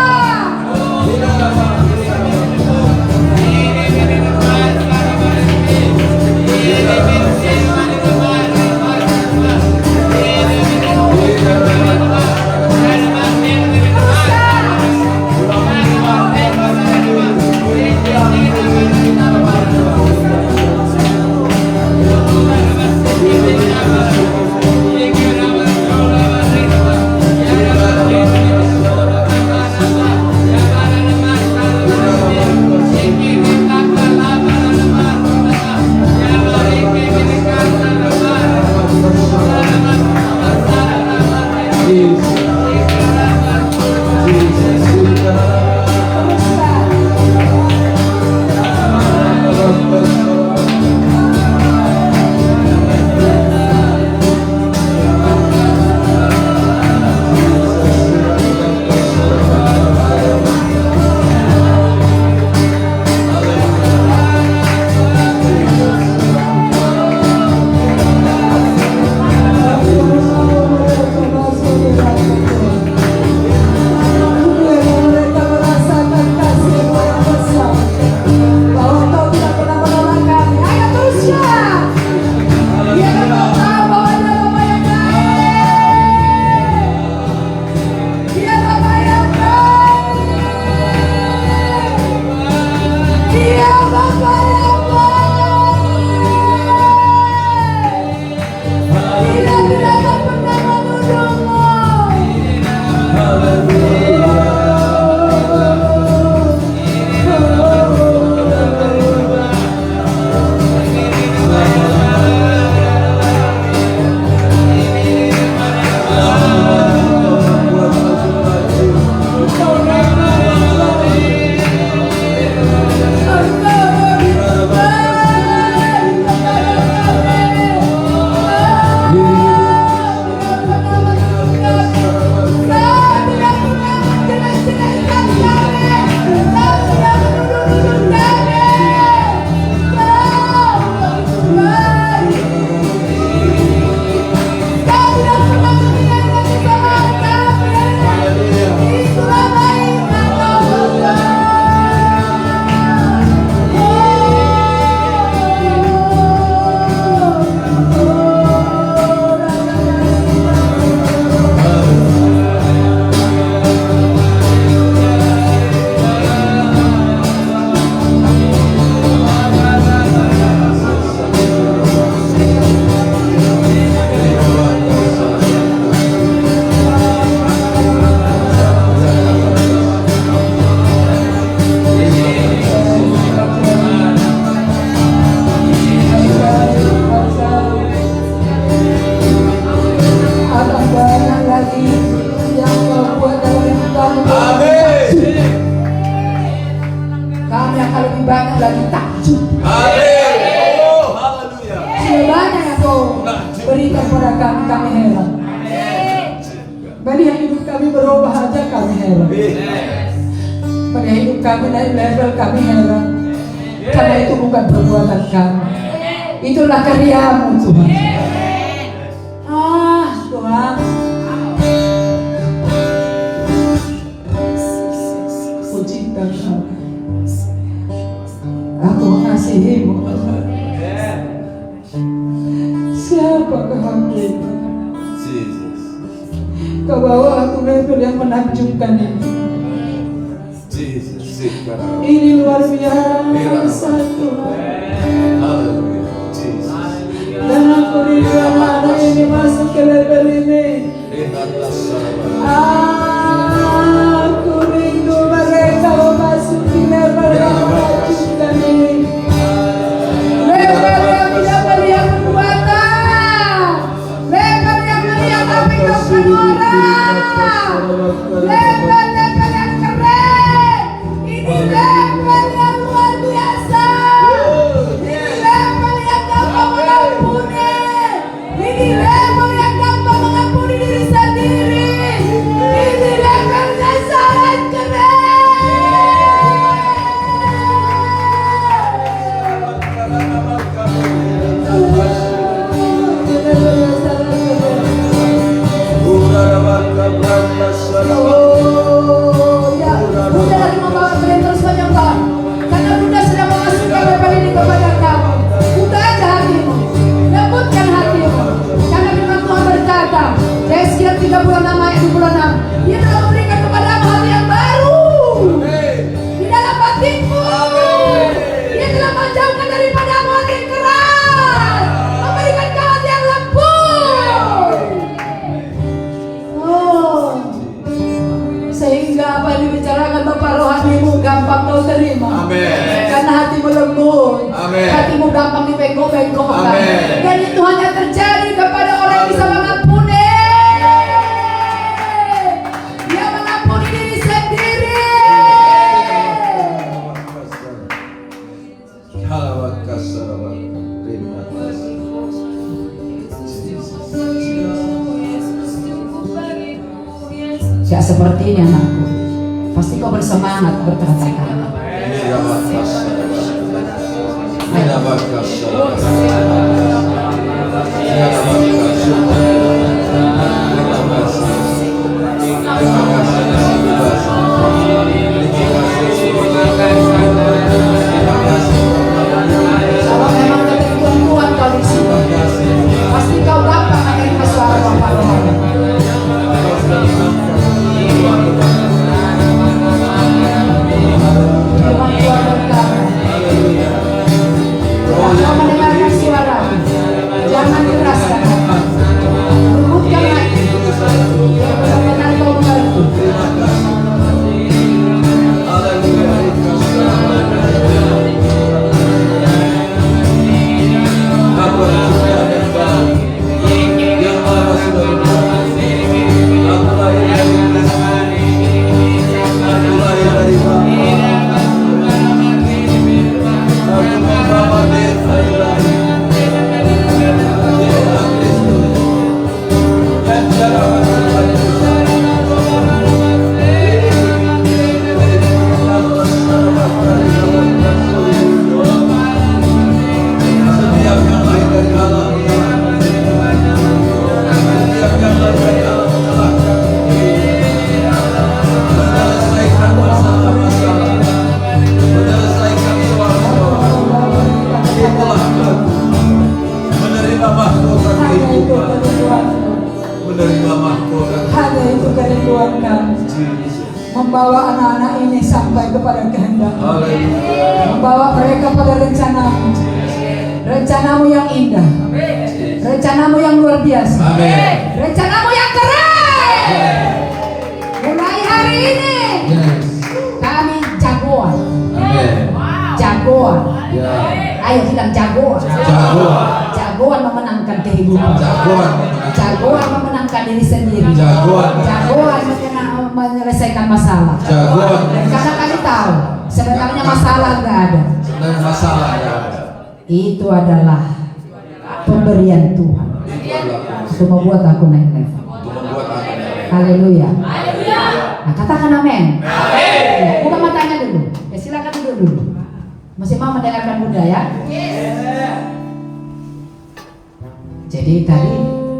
heran. Pada hidup kami naik level kami heran. Karena itu bukan perbuatan kami. Itulah karya-Mu Tuhan. Ah Tuhan. Puji Kau. Aku mengasihi-Mu. Siapakah aku ini? Kau bawa aku level yang menakjubkan ini. Ini luar biasa Tuhan. Dan aku rindu anak ini masuk ke level ini. Aku rindu mereka masuk di level yang menakjubkan ini. Level yang tidak melihat perbuatan, level yang melihat apa yang dilakukan orang, level yang keren. Ini level yang luar biasa. Ini level yang gampang mengampuni. Ini level yang gampang mengampuni diri sendiri. Ini level yang sangat keren. Oh ya, Bunda lagi membawa kalian terus menyembah. Karena Bunda sedang memasukkan level ini kepada kamu. Buka aja hatimu, lembutkan hatimu. Karena firman Tuhan berkata, Yeskiel 36 ayat 26, Dia telah memberikan kepadamu hati yang baru di dalam batinmu. Dia telah menjauhkan daripadamu hati yang keras, memberikan kau hati yang lembut. Oh, sehingga apa yang dibicarakan Bapak rohanimu gampang kau terima. Karena hatimu lembut, hatimu gampang dibengkok-bengkokkan. Dan itu hanya terjadi kepada orang yang bisa mengampuni. Dia mengampuni diri sendiri. Ya seperti ini anakku, pasti kau bersemangat berkata-kata. Kalau memang ketentuan kau di sini, pasti kau gampang menerima suara Bapak rohani. Firman Tuhan berkata, kalau kau mendengarkan suara, jangan keraskan hati, lembutkan hati, biar benar-benar kau mengerti. Hanya itu kerinduan kami, membawa anak-anak ini sampai kepada kehendak, membawa mereka pada rencanamu, rencanamu yang indah, rencanamu yang luar biasa, rencanamu yang keren. Mulai hari ini kami jagoan, jagoan. Ayo bilang jagoan. Jagoan memenangkan kehidupan. Jagoan memenangkan diri sendiri. Jagoan menyelesaikan masalah. Karena kami tahu sebenarnya masalah nggak ada. Itu adalah pemberian Tuhan untuk membuat aku naik level. Haleluya. Nah, katakan amin. Amin. Ya, buka matanya dulu. Ya, silakan duduk dulu. Masih mau mendengarkan Bunda ya? Jadi tadi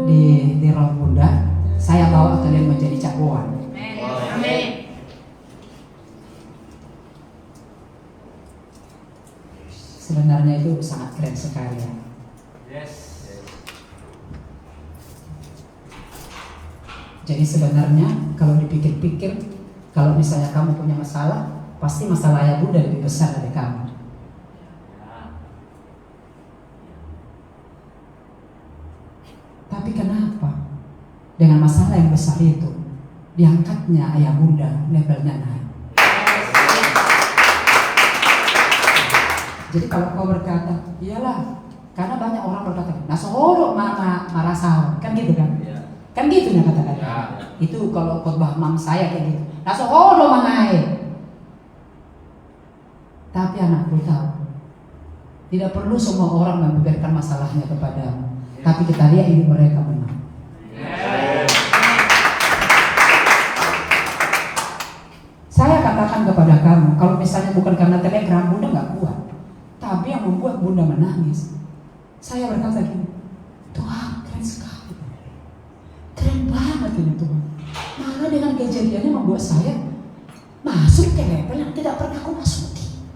di roh Bunda, saya bawa kalian menjadi jagoan. Amin. Sebenarnya itu sangat keren sekali ya. Jadi sebenarnya kalau dipikir-pikir, kalau misalnya kamu punya masalah, pasti masalah ayah Bunda lebih besar dari kamu. Tapi kenapa dengan masalah yang besar itu diangkatnya ayah Bunda levelnya naik? Jadi kalau kau berkata, iyalah, karena banyak orang berkata, nah sohoro marah sahur, kan gitu kan? Kan gitu ya kata-kata. Itu kalau khotbah mam saya kayak gitu. Nah sohoro mangai. Tapi anakku tahu, tidak perlu semua orang membeberkan masalahnya kepadamu. Tapi kita lihat hidup mereka menang. Saya katakan kepada kamu, kalau misalnya bukan karena telegram, Bunda nggak kuat. Tapi yang membuat Bunda menangis, saya berkata gini, Tuhan keren sekali, keren banget ini Tuhan. Malah dengan kejadiannya membuat saya masuk ke level yang tidak pernah aku masuki.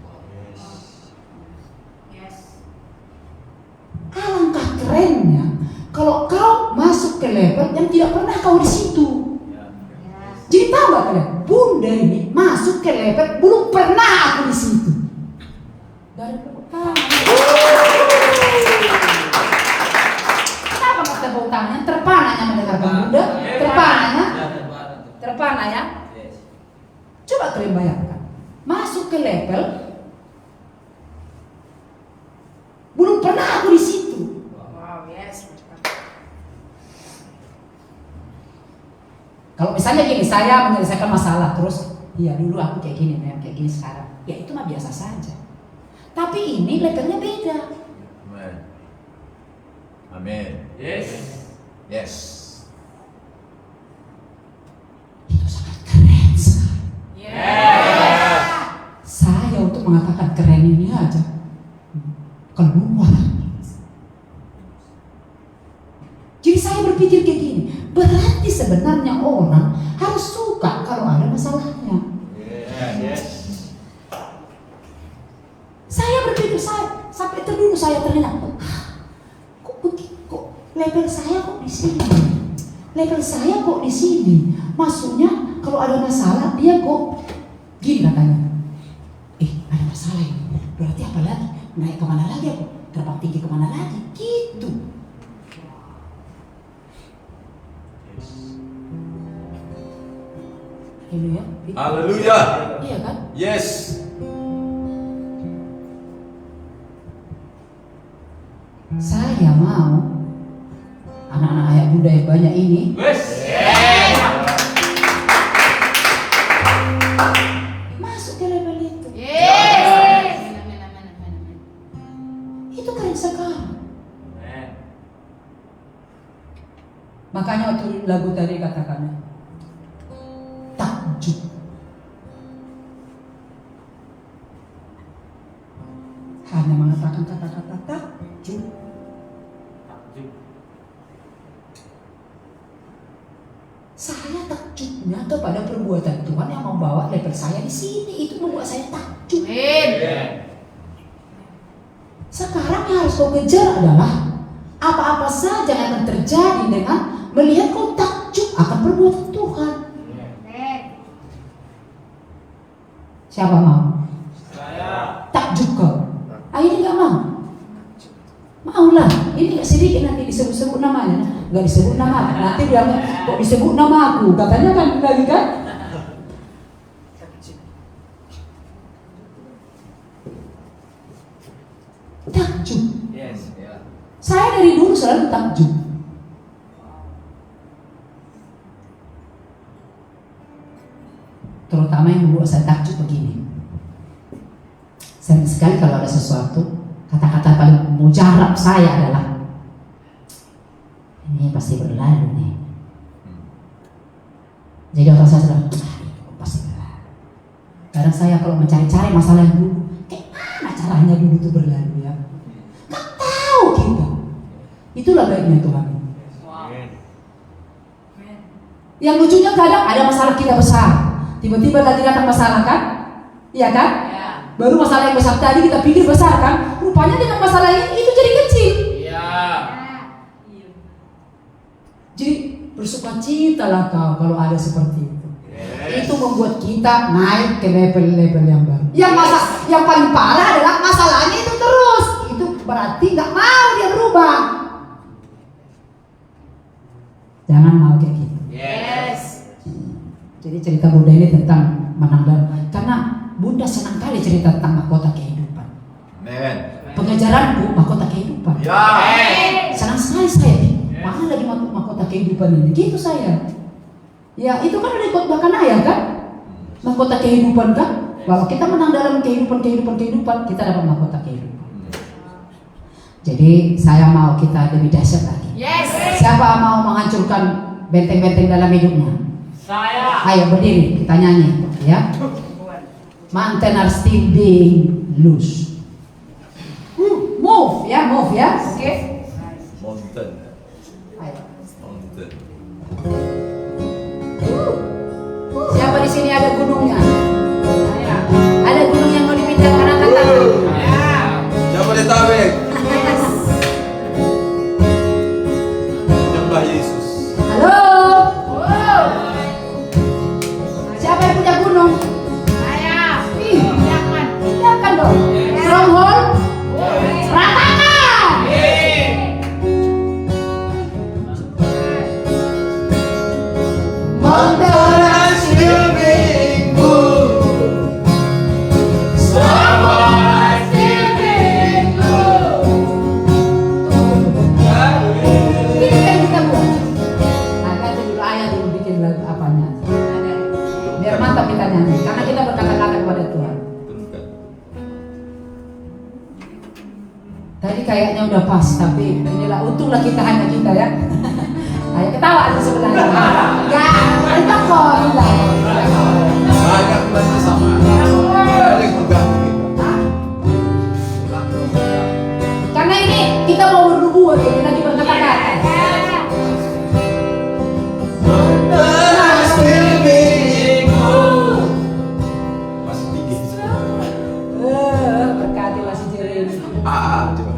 Alangkah kerennya kalau kau masuk ke level yang tidak pernah kau di situ. Jadi tahu gak kalian, Bunda ini masuk ke level belum pernah aku di situ. Dari kenapa nggak tepuk tangannya? Terpananya mendengarkan Bunda, terpana ya. Coba kalian bayangkan, masuk ke level belum pernah aku di situ. Wow, yes. Kalau misalnya gini, saya menyelesaikan masalah terus, iya dulu aku kayak gini, kayak gini sekarang, ya itu mah biasa saja. Tapi ini levelnya beda. Amin. Yes. Yes. Itu sangat keren sekali. Yes. Saya untuk mengatakan keren ini aja keluar. Jadi saya berpikir kayak gini, berarti sebenarnya orang harus suka kalau ada masalahnya. Yes. Saya berpikir, saya sampai terduduk, saya ternyata kok level saya kok di sini, level saya kok di sini. Maksudnya kalau ada masalah dia kok gini katanya, ada masalah ini, berarti apa lagi? Naik kemana lagi aku? Terbang tinggi kemana lagi? Gitu. Haleluya. Haleluya. Iya kan? Yes. Saya mau anak-anak ayah Bunda yang banyak ini masuk ke level itu. Yes. Itu keren sekali. Makanya waktu lagu tadi katakannya takjub. Hanya mengatakan kata-kata takjub. Saya takjubnya kepada perbuatan Tuhan yang membawa level saya di sini. Itu membuat saya takjub. Amin. Sekarang yang harus kau kejar adalah apa-apa saja yang akan terjadi dengan melihat kau takjub akan perbuatan Tuhan. Siapa mau? Saya. Takjub kau? Ini nggak mau. Maulah. Ini nggak sedikit nanti disebut-sebut namanya. Nggak disebut nama. Nanti dia kok disebut nama aku. Katanya kan lagi kan? Takjub. Yes. Saya dari dulu selalu takjub. Terutama yang membuat saya takjub begini. Sering sekali kalau ada sesuatu, kata-kata paling mujarab saya adalah ini pasti berlalu nih. Jadi orang saya bilang, saya kalau mencari-cari masalah yang dulu, kayak mana caranya dulu itu berlalu ya? Gak tahu kita. Itulah baiknya Tuhan. Yang lucunya kadang ada masalah kita besar, tiba-tiba lagi datang masalah kan? Iya kan? Ya. Baru masalah yang besar tadi kita pikir besar kan? Rupanya dengan masalah ini itu jadi kecil. Iya. Jadi bersukacitalah kau kalau ada seperti itu. Yes. Itu membuat kita naik ke level-level yang baru. Yang paling parah adalah masalahnya itu terus. Itu berarti nggak mau dia berubah. Jangan mau kayak gitu. Yes. Jadi cerita Bunda ini tentang menang dalam, karena Bunda senang kali cerita tentang mahkota kehidupan. Amen. Pengajaranku mahkota kehidupan. Ya. Senang sekali saya. Mana lagi mahkota kehidupan ini? Gitu saya. Ya itu kan udah khotbahkan ayah kan? Mahkota kehidupan kan? Bahwa kita menang dalam kehidupan, kita dapat mahkota kehidupan. Jadi saya mau kita lebih dahsyat lagi. Yes. Siapa mau menghancurkan benteng-benteng dalam hidupnya? Saya. Ayo berdiri, kita nyanyi ya. Mountain are still being loose. Move ya. Oke. Mountain. Ayo. Mountain. Siapa di sini ada gunungnya? Saya. Ada gunung yang mau dipindahkan, angkat tangan. Ya. Jabodetabek. Nyembah Yesus. Halo. Siapa yang punya gunung? Saya. Ih, Jangan. pindahkan dong. Stronghold, ratakan. Mountain are still being moved. Stronghold are still being moved. Ini kan kita buat. Nah, kan dulu ayah dulu bikin lagu apanya. Biar mantap kita nyanyi, karena kita berkata-kata kepada Tuhan. Tadi kayaknya udah pas, tapi inilah untunglah kita hanya kita ya. Ayo ketawa di sebelahnya. Ya, itu kok bilang. Banyak bantu sama. Balik mengganggu kita. Karena ini kita mau bernubuat, jadi lagi berkata-kata. Masih tinggi. Berkatilah si Jeremy. Coba.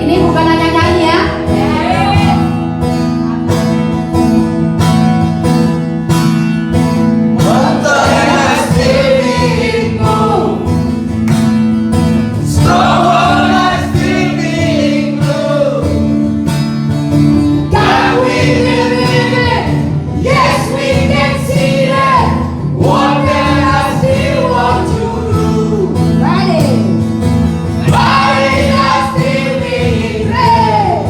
Ini bukan hanya nyanyi ya. God, we believe it. Yes, we can see that. What can I still want to do? Ready? Body I still being red.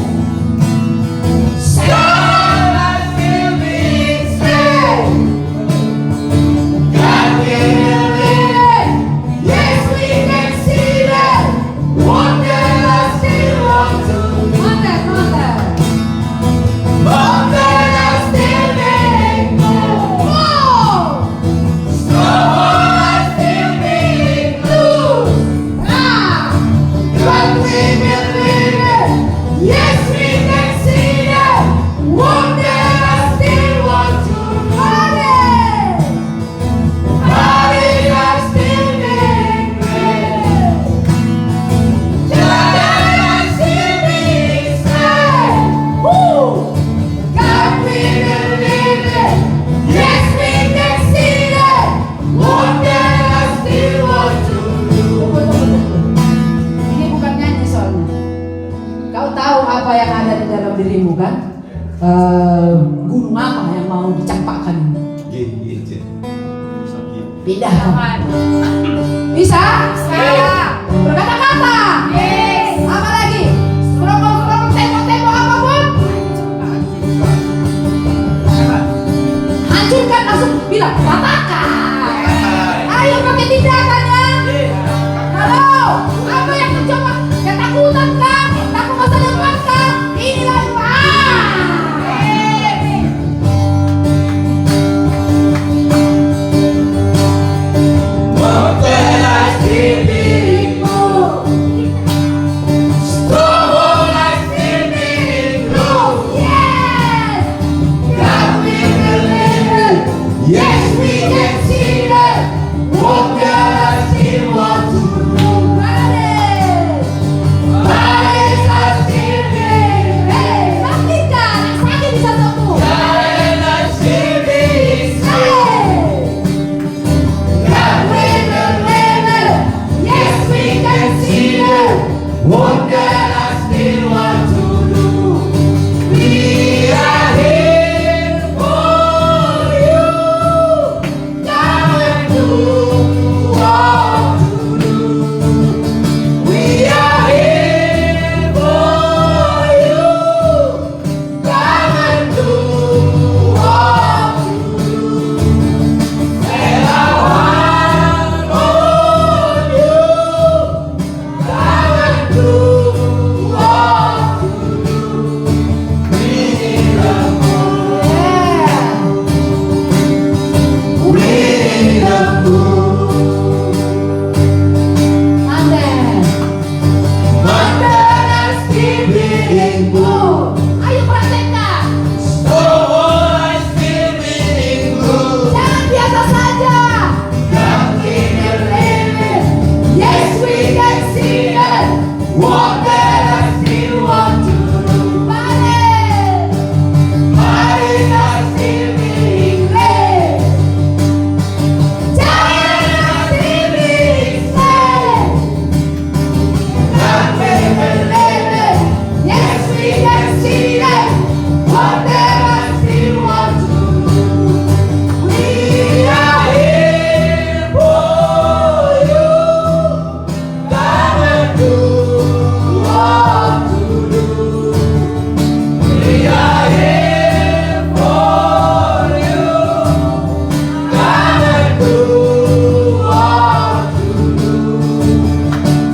Stone I still being straight. God, we believe it. Yes, we can see that. What can I still want to do? Mountain are still being moved. Stronghold are still being loosed. God, we believe it. Yes, we can see that. One day I still want to run it. Bodies are still being raised. Children are still being saved. Woo! God, we believe it. Yes, we can see that. One day I still want to do. Ini bukan nyanyi soalnya. Kau tahu apa yang ada di dalam dirimu kan? Gunung apa yang mau dicampakkan ini? Gini. Sakit. Pindah kamu. Bisa? Bisa. Berkata-kata. Yes. Apa lagi? Serobong-serobong, tembok-tembok apapun. Hancurkan, langsung bilang ratakan. Ayo pakai tindakannya. Halo, apa yang mencoba? Ketakutan kah? Takut Yes, we can see it. What that I still want to do. Hari I still being Jangan still being sad. not living. Yes, we can see it. What that I still want to do. We are here for you. Gonna do what to do. We are here for you. Gonna do what to do.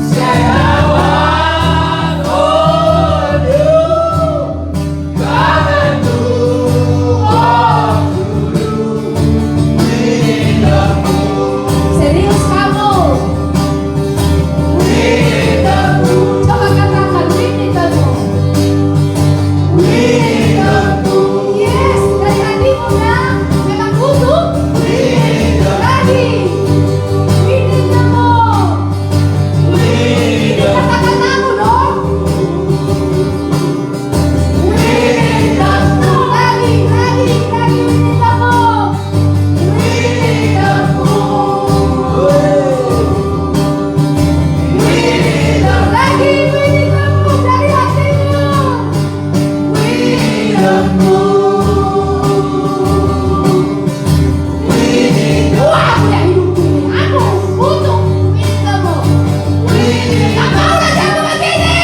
Say I want all you. Gonna do what to do. We need a move. Serius kamu? We need a move. Coba katakan, we need a move. We need a move. Yes, dari hatimu ya. Memang butuh. We need a Lagi. We need a move. We need a Kata-katamu dong. We need a Lagi, we need a move. We need a move. We need a Lagi, we need a move dari hatimu. We need a move. We need a Wah, aku yang hidup ini. Aku butuh. We need a move. We need Gak mau udah jatuh begini.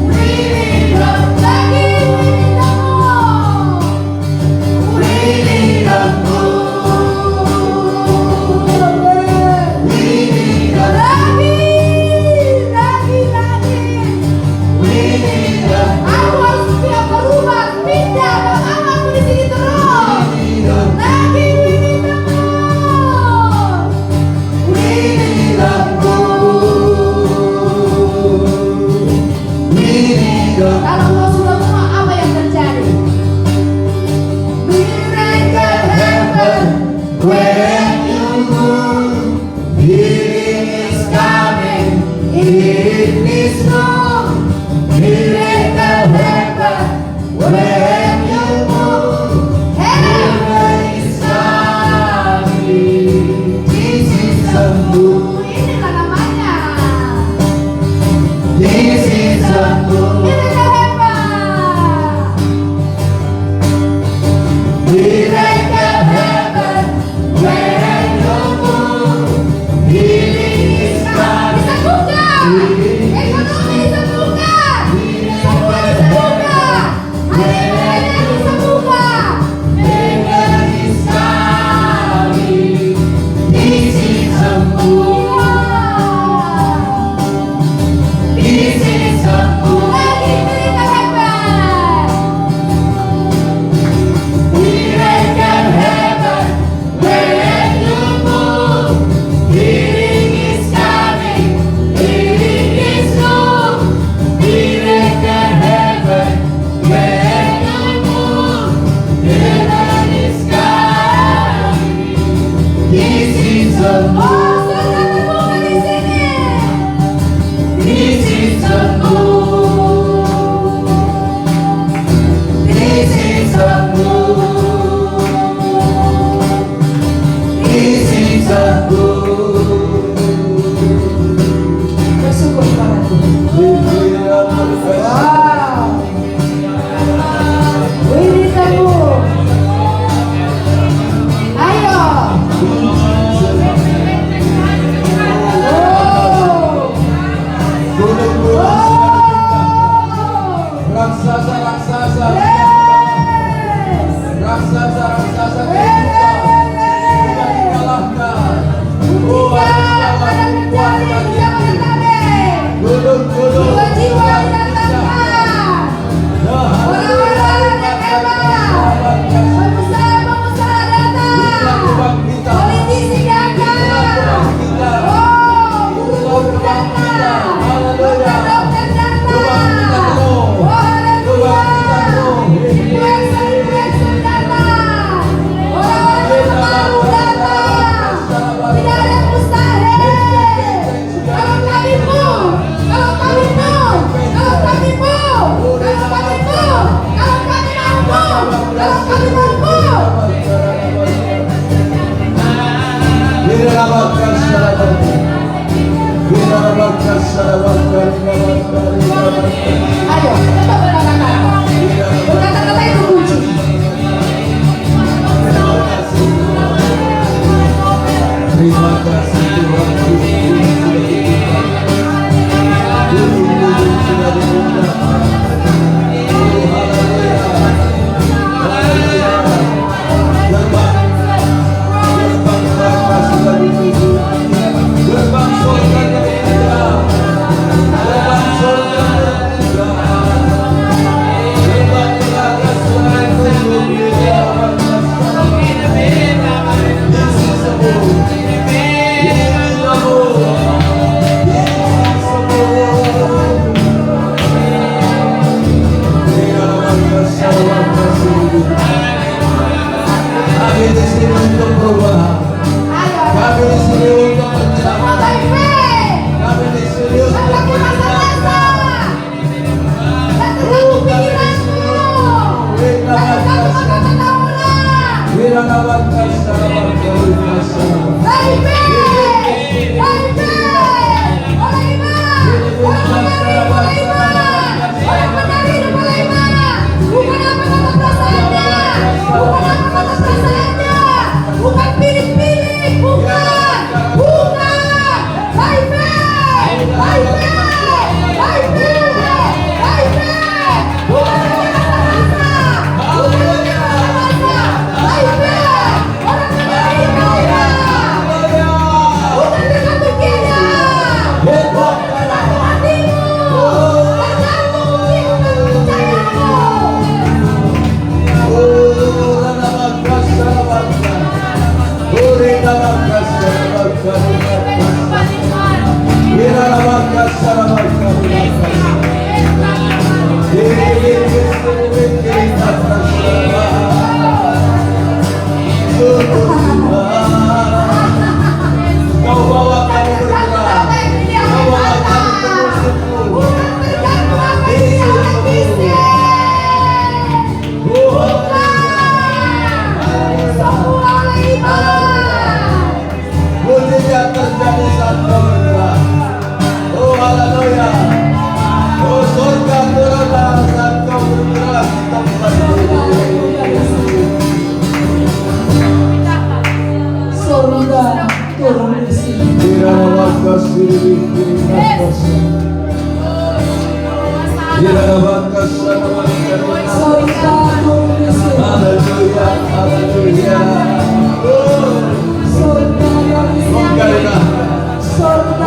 We need a Lagi, we need a move. We need a move. We need a Lagi. We need a Aku harus siap berubah, pindah, gak mau aku di sini terus. We need a Lagi, we need a move. We need a move. We need a Kalau kau sudah rumah, apa yang terjadi? miracle happen when you move. Healing is coming in this room. Miracle happen when you move. Heaven is coming. This is a move. Inilah namanya. This is a move. Miracle hebat. Miracle happen when you move. Healing is coming. Disembuhkan. Ekonomi disembuhkan. Semua disembuhkan. Hari-harinya disembuhkan. Heaven is coming. This is a move. This is a move. Lagi miracle hebat. Miracle happen when you move. Healing is coming. Healing is new. Miracle happen when you move. Heaven is coming. This is a move. Oh, surga terbuka di sini. This is a move. This is a move. This is a move. Bersyukur kepada Tuhan. Wow. We need a move. Ayo. Ayo, tetap berkata-kata. Berkata-kata itu kunci. Terima kasih Tuhan, sudah dibuka. Gerbang neraka sudah ditutup. Gerbang surga terbuka. Gerbang surga terbuka. Gerbang neraka sudah ditutup. Yesus sembuh. Yesus sembuh. Yesus sembuh. Kami di sini untuk perubahan. Kami di sini untuk penyelamat. Kami di sini untuk penyelamat. Bukan pilih-pilih, bukan, bukan, by faith, by faith, by faith, by faith, bukan rasa-rasa, bukan rasa-rasa, by faith, orang menerima ya, bukan dengan pikiran, bukan dengan hatimu, tergantung dengan percayamu. Kau bawa kami bergerak. Kau bawa kami terus sembuh. Bukan tergantung apa yang dilihat fisik. Semua oleh iman. Mujizat terjadi saat kau bergerak. Oh haleluya. Oh surga turunlah saat kau bergerak di tempat ini. Surga turun di sini. Surga turun di sini. Haleluya, haleluya. Surga dari sini. Menggairah, Surga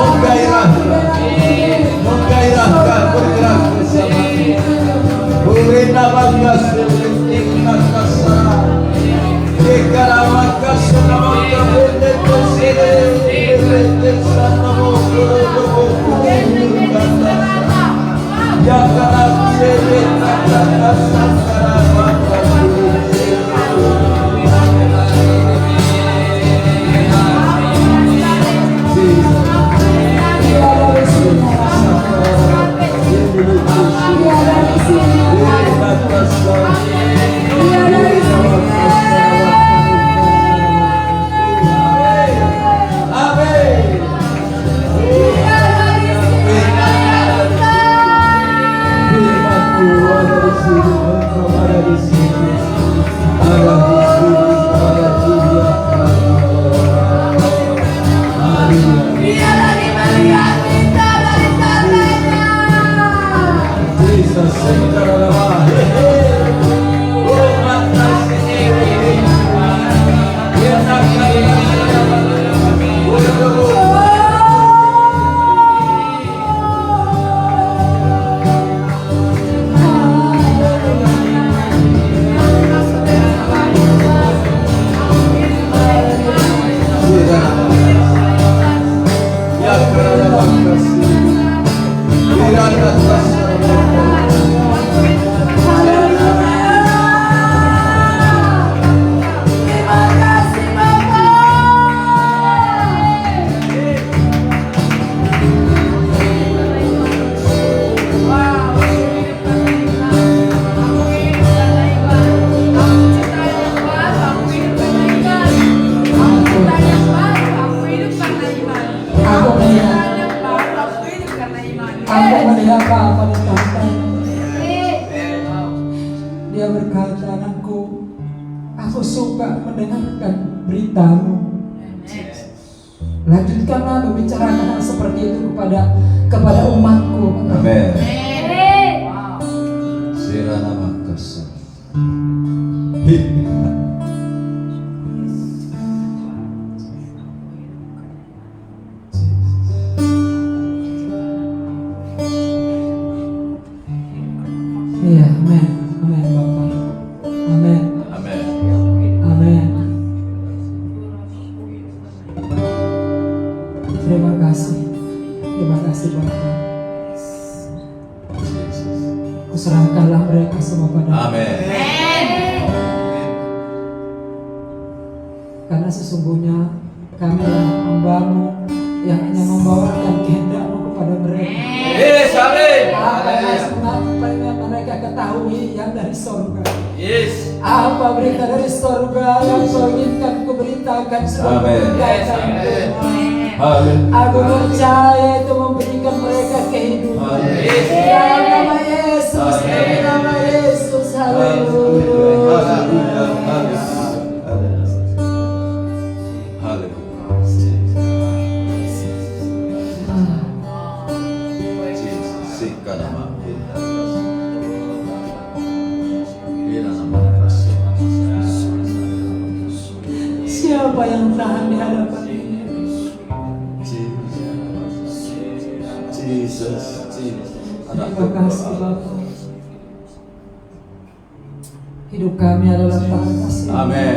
menggairahkan bergerak bersama. Purina bagas dilintingkan kasar. Jika bagas nama terbentuk bersih, berbentuk sana yang kalah sebentar kasar bagas. Di Tidak melihat apa-apa di tantanya. Dia berkata, anakku, aku suka mendengarkan beritamu. Lanjutkanlah membicarakan hal seperti itu kepada umatku. Amin. Wow. Sirana makasa. Iya, amin. Amin, Bapak. Amin. Amin. Amin. Terima kasih. Terima kasih, Bapak. Kuserahkanlah mereka semua pada Amin. karena sesungguhnya kami adalah hamba-Mu yang hanya membawakan kehendak-Mu kepada mereka. Yes, amin. Apa yang mereka ketahui yang dari sorga. Yes. Apa berita dari sorga yang Kau inginkan ku beritakan sebelum Amin. meninggalkan dunia. Amin. Aku percaya itu memberikan mereka kehidupan. Amin. Dalam nama Yesus, demi nama Yesus, haleluya. Siapa yang tahan di hadapan ini? Terima kasih Bapak. Hidup kami adalah tangan kasih. Amin.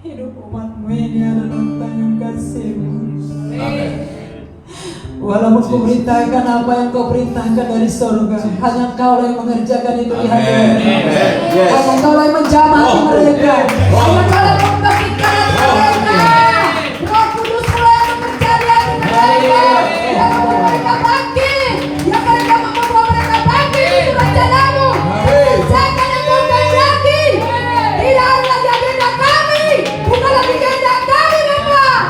Hidup umat-Mu ini adalah tangan kasih-Mu. Amin. Walaupun ku beritakan apa yang Kau perintahkan dari surga, hanya Kau yang mengerjakan itu di hati Amin. mereka. Yes. Hanya Kau yang menjamah hati mereka. Hanya Kau yang membangkitkan hati mereka. Roh Kudus mulai bekerja di hati mereka. Yang membuat mereka bangkit. Yang mereka membuat mereka bangkit. Itu rencana-Mu. Kerjakan yang Kau kehendaki. Tidak ada lagi agenda kami. Bukan lagi kehendak kami, Bapak.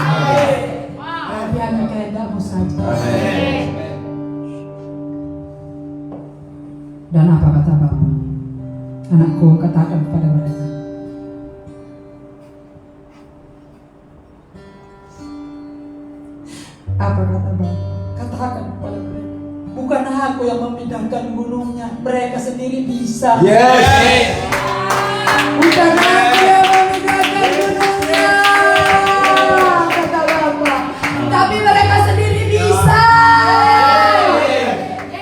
Tapi hanya kehendak-Mu saja. Amin. Dan apa kata Bapak? Anakku, katakan kepada mereka. Apa kata Bapak? Katakan kepada mereka. Bukan aku yang memindahkan gunungnya, mereka sendiri bisa. Yes. Bukan aku yang memindahkan gunungnya, kata Bapak. Tapi mereka sendiri bisa.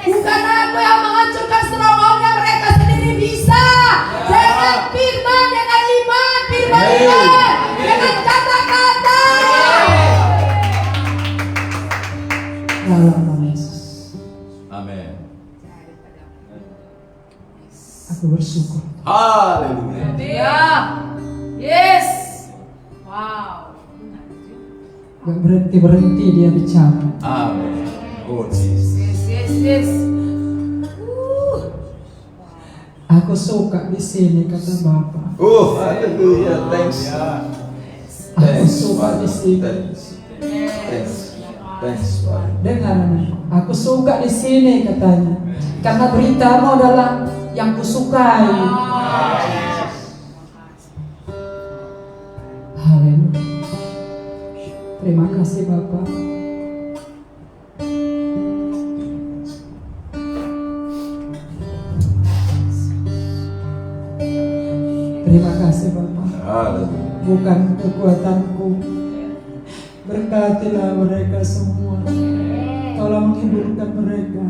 Bukan aku yang menghancurkan stronghold-nya, mereka sendiri bisa. Dengan firman, dengan iman, firman, dengan kata-kata. Dalam nama Yesus, Amin. aku bersyukur. Haleluya. Ya. Yes. Wow. Gak berhenti dia bicara. Amin. Oh Jesus. Yes. Aku suka di sini, kata Bapak. Oh, haleluya. Thanks. Aku suka di sini. Thanks, Pak. Dengar, aku suka di sini, katanya. Karena beritamu adalah yang kusukai. Haleluya. Terima kasih Bapak. Terima kasih Bapak. Haleluya. Bukan kekuatanku. Berkatilah mereka semua. Tolong menghiburkan mereka.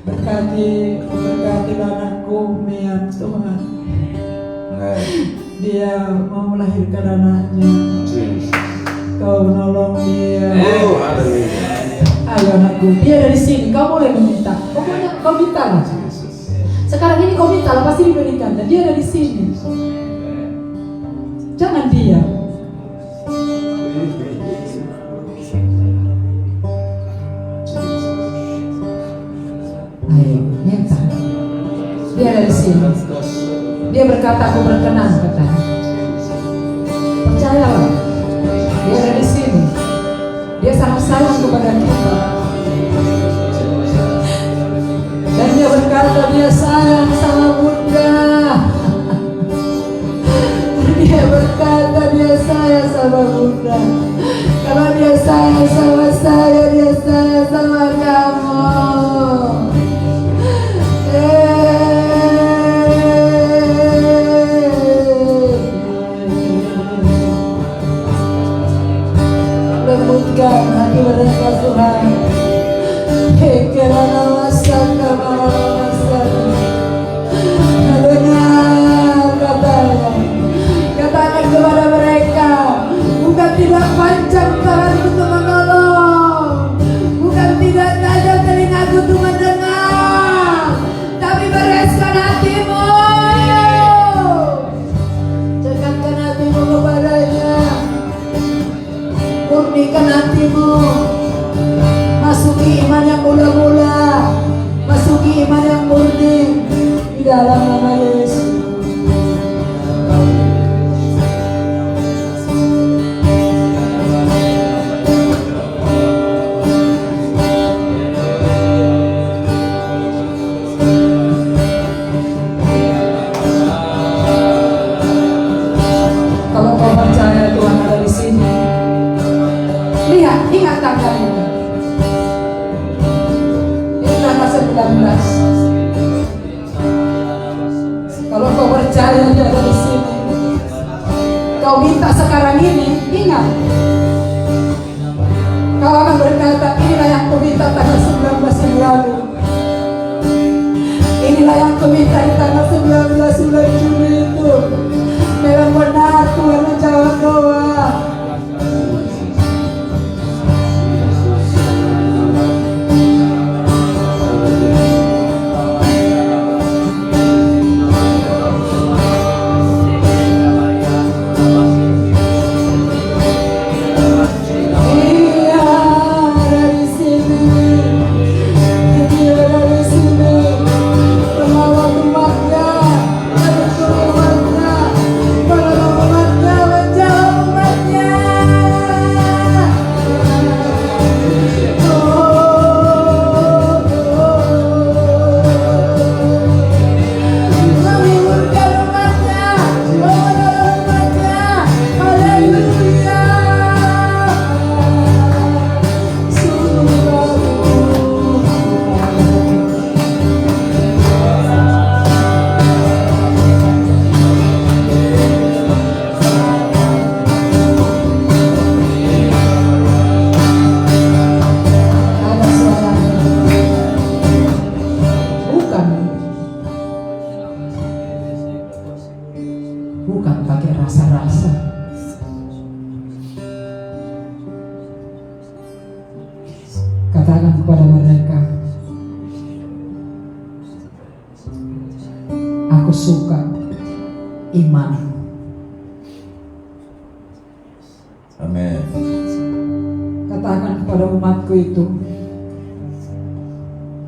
Berkatilah anakku Mian, Tuhan. Dia mau melahirkan anaknya. Kau menolong dia. Oh, haleluya. Ayo anakku, dia dari sini. Kau boleh meminta. Pokoknya kau minta lah. Sekarang ini kau minta lah, pasti diberikan. Dan dia dari sini. Jangan diam. Ayo, minta. Dia dari sini. Dia berkata, aku berkenan, katanya. Percayalah. Dia dari sini. Dia sangat sayang kepada kita. sama Bunda. Kalau dia sayang sama saya, dia sayang sama kamu. Lembutkan hati mereka Tuhan. Kerana masak katakan kepada mereka, bukan tidak panjang tangan untuk menolong, bukan tidak tajam telingaku untuk mendengar, tapi bereskan hatimu, cekatkan hatimu kepadanya, murnikan hatimu. Masuki iman yang mula-mula, masuki iman yang murni di dalam nama Yesus. Kalau kau percaya Tuhan ada di sini, lihat, ingat tanggal ini. 19. Kalau kau percaya dia ada di sini, kau minta sekarang ini, ingat, kau akan berkata, inilah yang kau minta tanggal 19 yang lalu, inilah yang kau minta di tanggal 19 bulan Juli itu. Memang benar Tuhan menjawab doa. Bukan pakai rasa-rasa. Katakan kepada mereka, aku suka iman. Amin. Katakan kepada umatku itu,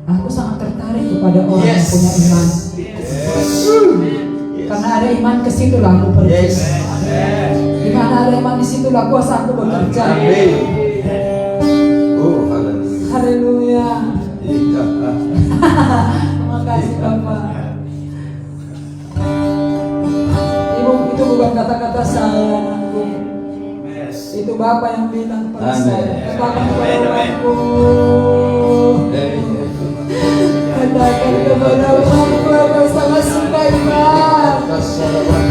aku sangat tertarik kepada orang yang punya iman. Karena ada iman, ke situlah aku pergi. Di mana ada iman, di situlah kuasa aku bekerja. Oh, haleluya. Terima kasih Bapak. Ibu, itu bukan kata-kata saya, anakku. Itu Bapak yang bilang kepada saya. Katakan kepada umatku. Katakan kepada umatku, aku sangat suka iman.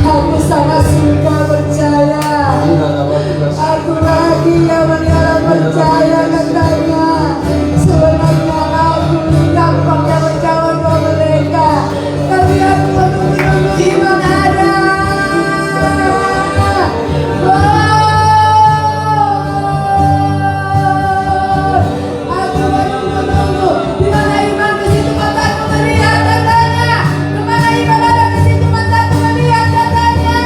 Aku sangat suka percaya. Aku bahagia mengenal percaya katanya. Sebenarnya aku gampang yang menjawab doa mereka, tapi aku menunggu iman ada. Aku menunggu di mana iman, ke situ mataku melihat katanya. Kemana iman ada, ke situ mataku melihat katanya.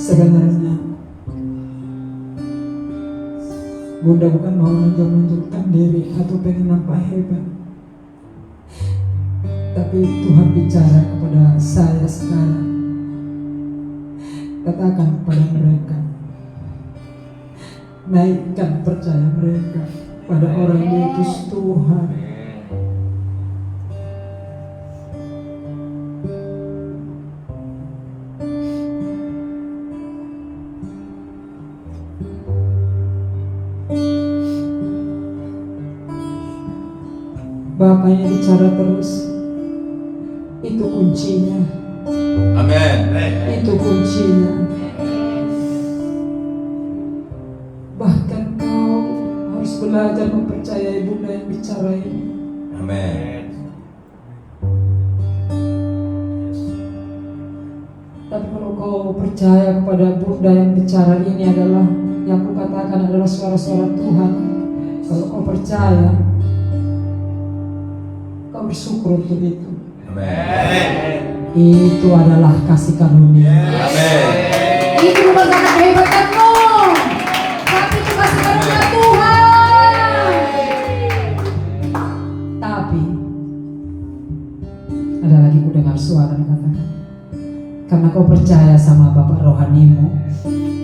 Sebenarnya Bunda bukan mau menunjukkan diri atau pengen nampak hebat, tapi Tuhan bicara kepada saya sekarang. Katakan kepada mereka, naikkan percaya mereka pada orang diutus Tuhan. Bapaknya bicara terus, itu kuncinya. Amin. Itu kuncinya. Bahkan kau harus belajar mempercayai Bunda yang bicara ini. Amin. Tapi kalau kau percaya kepada Bunda yang bicara ini adalah, yang kukatakan adalah suara-suara Tuhan. Kalau kau percaya, kau bersyukur untuk itu. Amin. Itu adalah kasih karunia. Amin. Itu bukan karena kehebatanmu, tapi itu kasih karunia Tuhan. Tapi ada lagi ku dengar suara dikatakan, karena kau percaya sama Bapak rohanimu,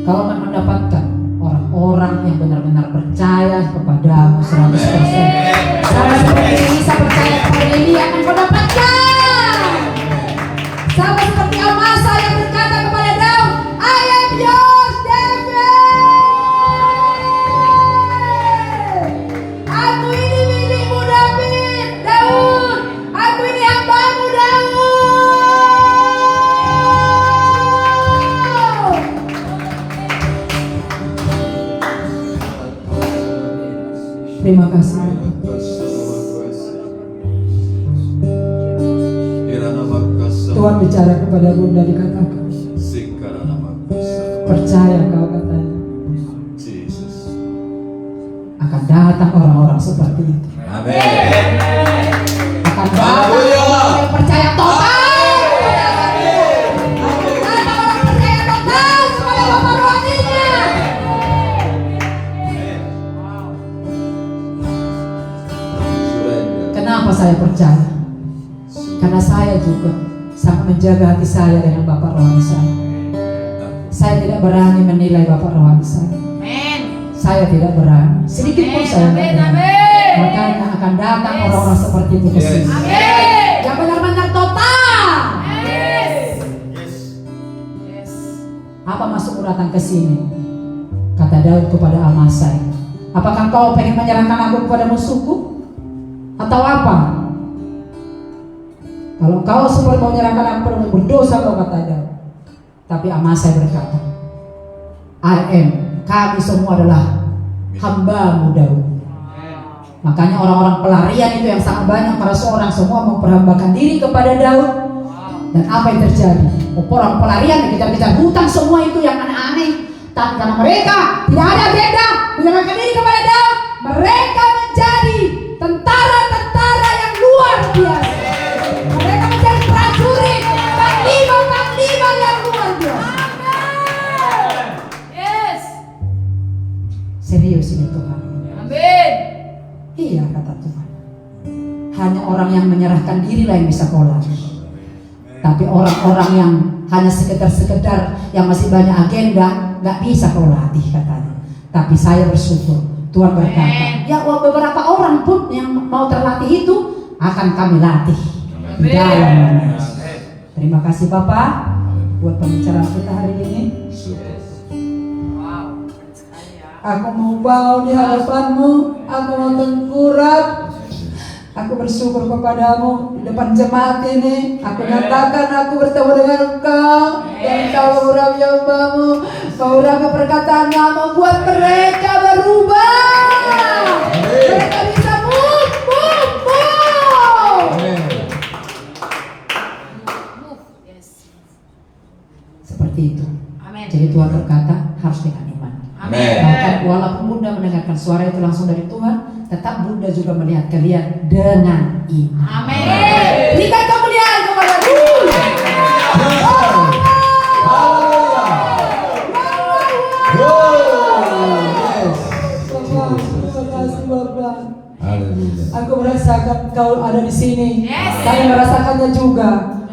kau akan mendapatkan orang-orang yang benar-benar percaya kepadamu 100%. Sama seperti Elisa percaya kepada Elia akan kau dapatkan. Sama seperti Amasa yang berkata kepada Daud, I am yours, David. Aku ini milikmu, Daud. Aku ini hambamu, Daud. Terima kasih. Tuhan bicara kepada Bunda dikatakan, percaya kau katanya, akan datang orang-orang seperti itu. Amin. Akan datang orang yang percaya total kepada Bunda. Akan datang orang percaya total kepada Bapak rohaninya. Kenapa saya percaya? Karena saya juga sangat menjaga hati saya dengan Bapak rohani saya. Saya tidak berani menilai Bapak rohani saya. Saya tidak berani, sedikit pun saya tidak berani. Makanya akan datang orang-orang seperti itu ke sini. Yang benar-benar total. Apa maksudmu datang ke sini? Kata Daud kepada Amasai, apakah kau pengen menyerahkan aku kepada musuhku? Atau apa? Kalau kau semua mau menyerahkan aku kepada musuhku, berdosa kau, kata Daud. Tapi Amasai berkata, kami semua adalah hamba-Mu Daud. Makanya orang-orang pelarian itu yang sangat banyak, para seorang semua memperhambakan diri kepada Daud. Dan apa yang terjadi? Orang pelarian dikejar-kejar hutang semua itu yang aneh-aneh. Tapi karena mereka tidak ada agenda menyerahkan diri kepada Daud, mereka menjadi tentara-tentara yang luar biasa. Mereka menjadi prajurit, panglima-panglima yang luar biasa. Serius ini Tuhan. Amin. Iya, kata Tuhan. Hanya orang yang menyerahkan diri lah yang bisa kau latih. Tapi orang-orang yang hanya sekedar yang masih banyak agenda, nggak bisa kau latih katanya. Tapi saya bersyukur Tuhan berkata, ya beberapa orang pun yang mau terlatih itu akan kami latih di dalam nama Yesus. Terima kasih Bapak buat pembicaraan kita hari ini. Aku mau bow di hadapanmu, aku mau tengkurap. Aku bersyukur kepadamu di depan jemaat ini. Aku nyatakan aku bertemu dengan Engkau, dan Engkau urapi hambamu. Kau urapi perkataanmu, membuat mereka berubah. Mereka bisa move. Seperti itu. Amin. Jadi Tuhan berkata harus dengan iman. Amin. Bahkan walaupun Bunda mendengarkan suara itu langsung dari Tuhan, tetap Bunda juga melihat kalian dengan iman. Amin. Berikan kemuliaan kepada Tuhan. merasakan kau ada di sini. Yes. Kami merasakannya juga.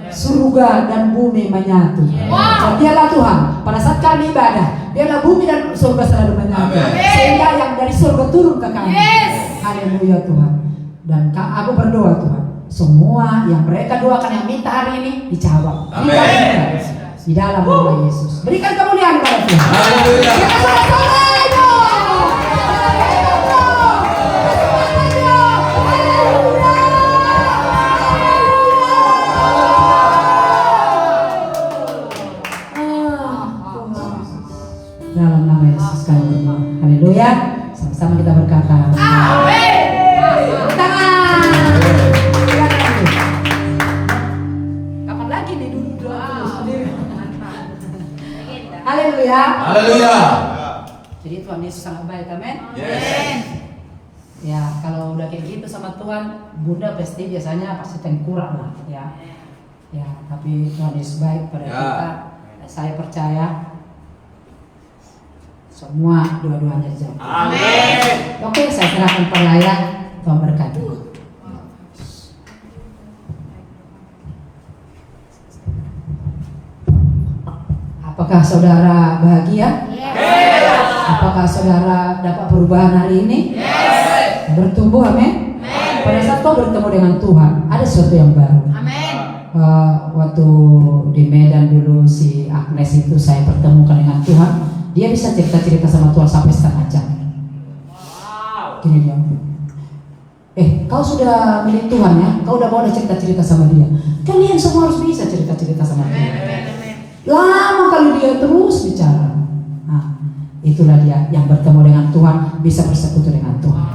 Surga dan bumi menyatu. Dan biarlah Tuhan, pada saat kami ibadah, biarlah bumi dan surga selalu menyatu. Amin. Sehingga yang dari surga turun ke kami. Yes. Haleluya Tuhan. Dan aku berdoa Tuhan, semua yang mereka doakan yang minta hari ini dijawab. Amin. Dikabulkan. Di dalam nama Yesus. Berikan kemuliaan kepada Tuhan. Haleluya. Kita sorak-sorai dong. Dalam nama Yesus kami berdoa. Haleluya. Sama-sama kita berkata. Amin. Tangan. Kapan lagi nih duduk doa? Haleluya. Haleluya. Jadi Tuhan Yesus sangat baik, amin. Yes. Ya, kalau udah kayak gitu sama Tuhan, Bunda pasti biasanya pasti tengkurap lah, ya. Ya, tapi Tuhan Yesus baik pada Ya. kita. Saya percaya semua dua-duanya dijawab. Amin. Oke, saya serahkan pelayan. Tuhan berkati. Apakah saudara bahagia? Apakah saudara dapat perubahan hari ini? Bertumbuh, amin. Pada saat kau bertemu dengan Tuhan, ada sesuatu yang baru. Amin. Waktu di Medan dulu si Agnes itu saya pertemukan dengan Tuhan, dia bisa cerita-cerita sama Tuhan sampai setengah jam. Gini dia, kau sudah milik Tuhan ya, kau udah boleh cerita-cerita sama dia. Kalian semua harus bisa cerita-cerita sama dia. Lama kali dia terus bicara. Nah, itulah dia yang bertemu dengan Tuhan, bisa bersekutu dengan Tuhan.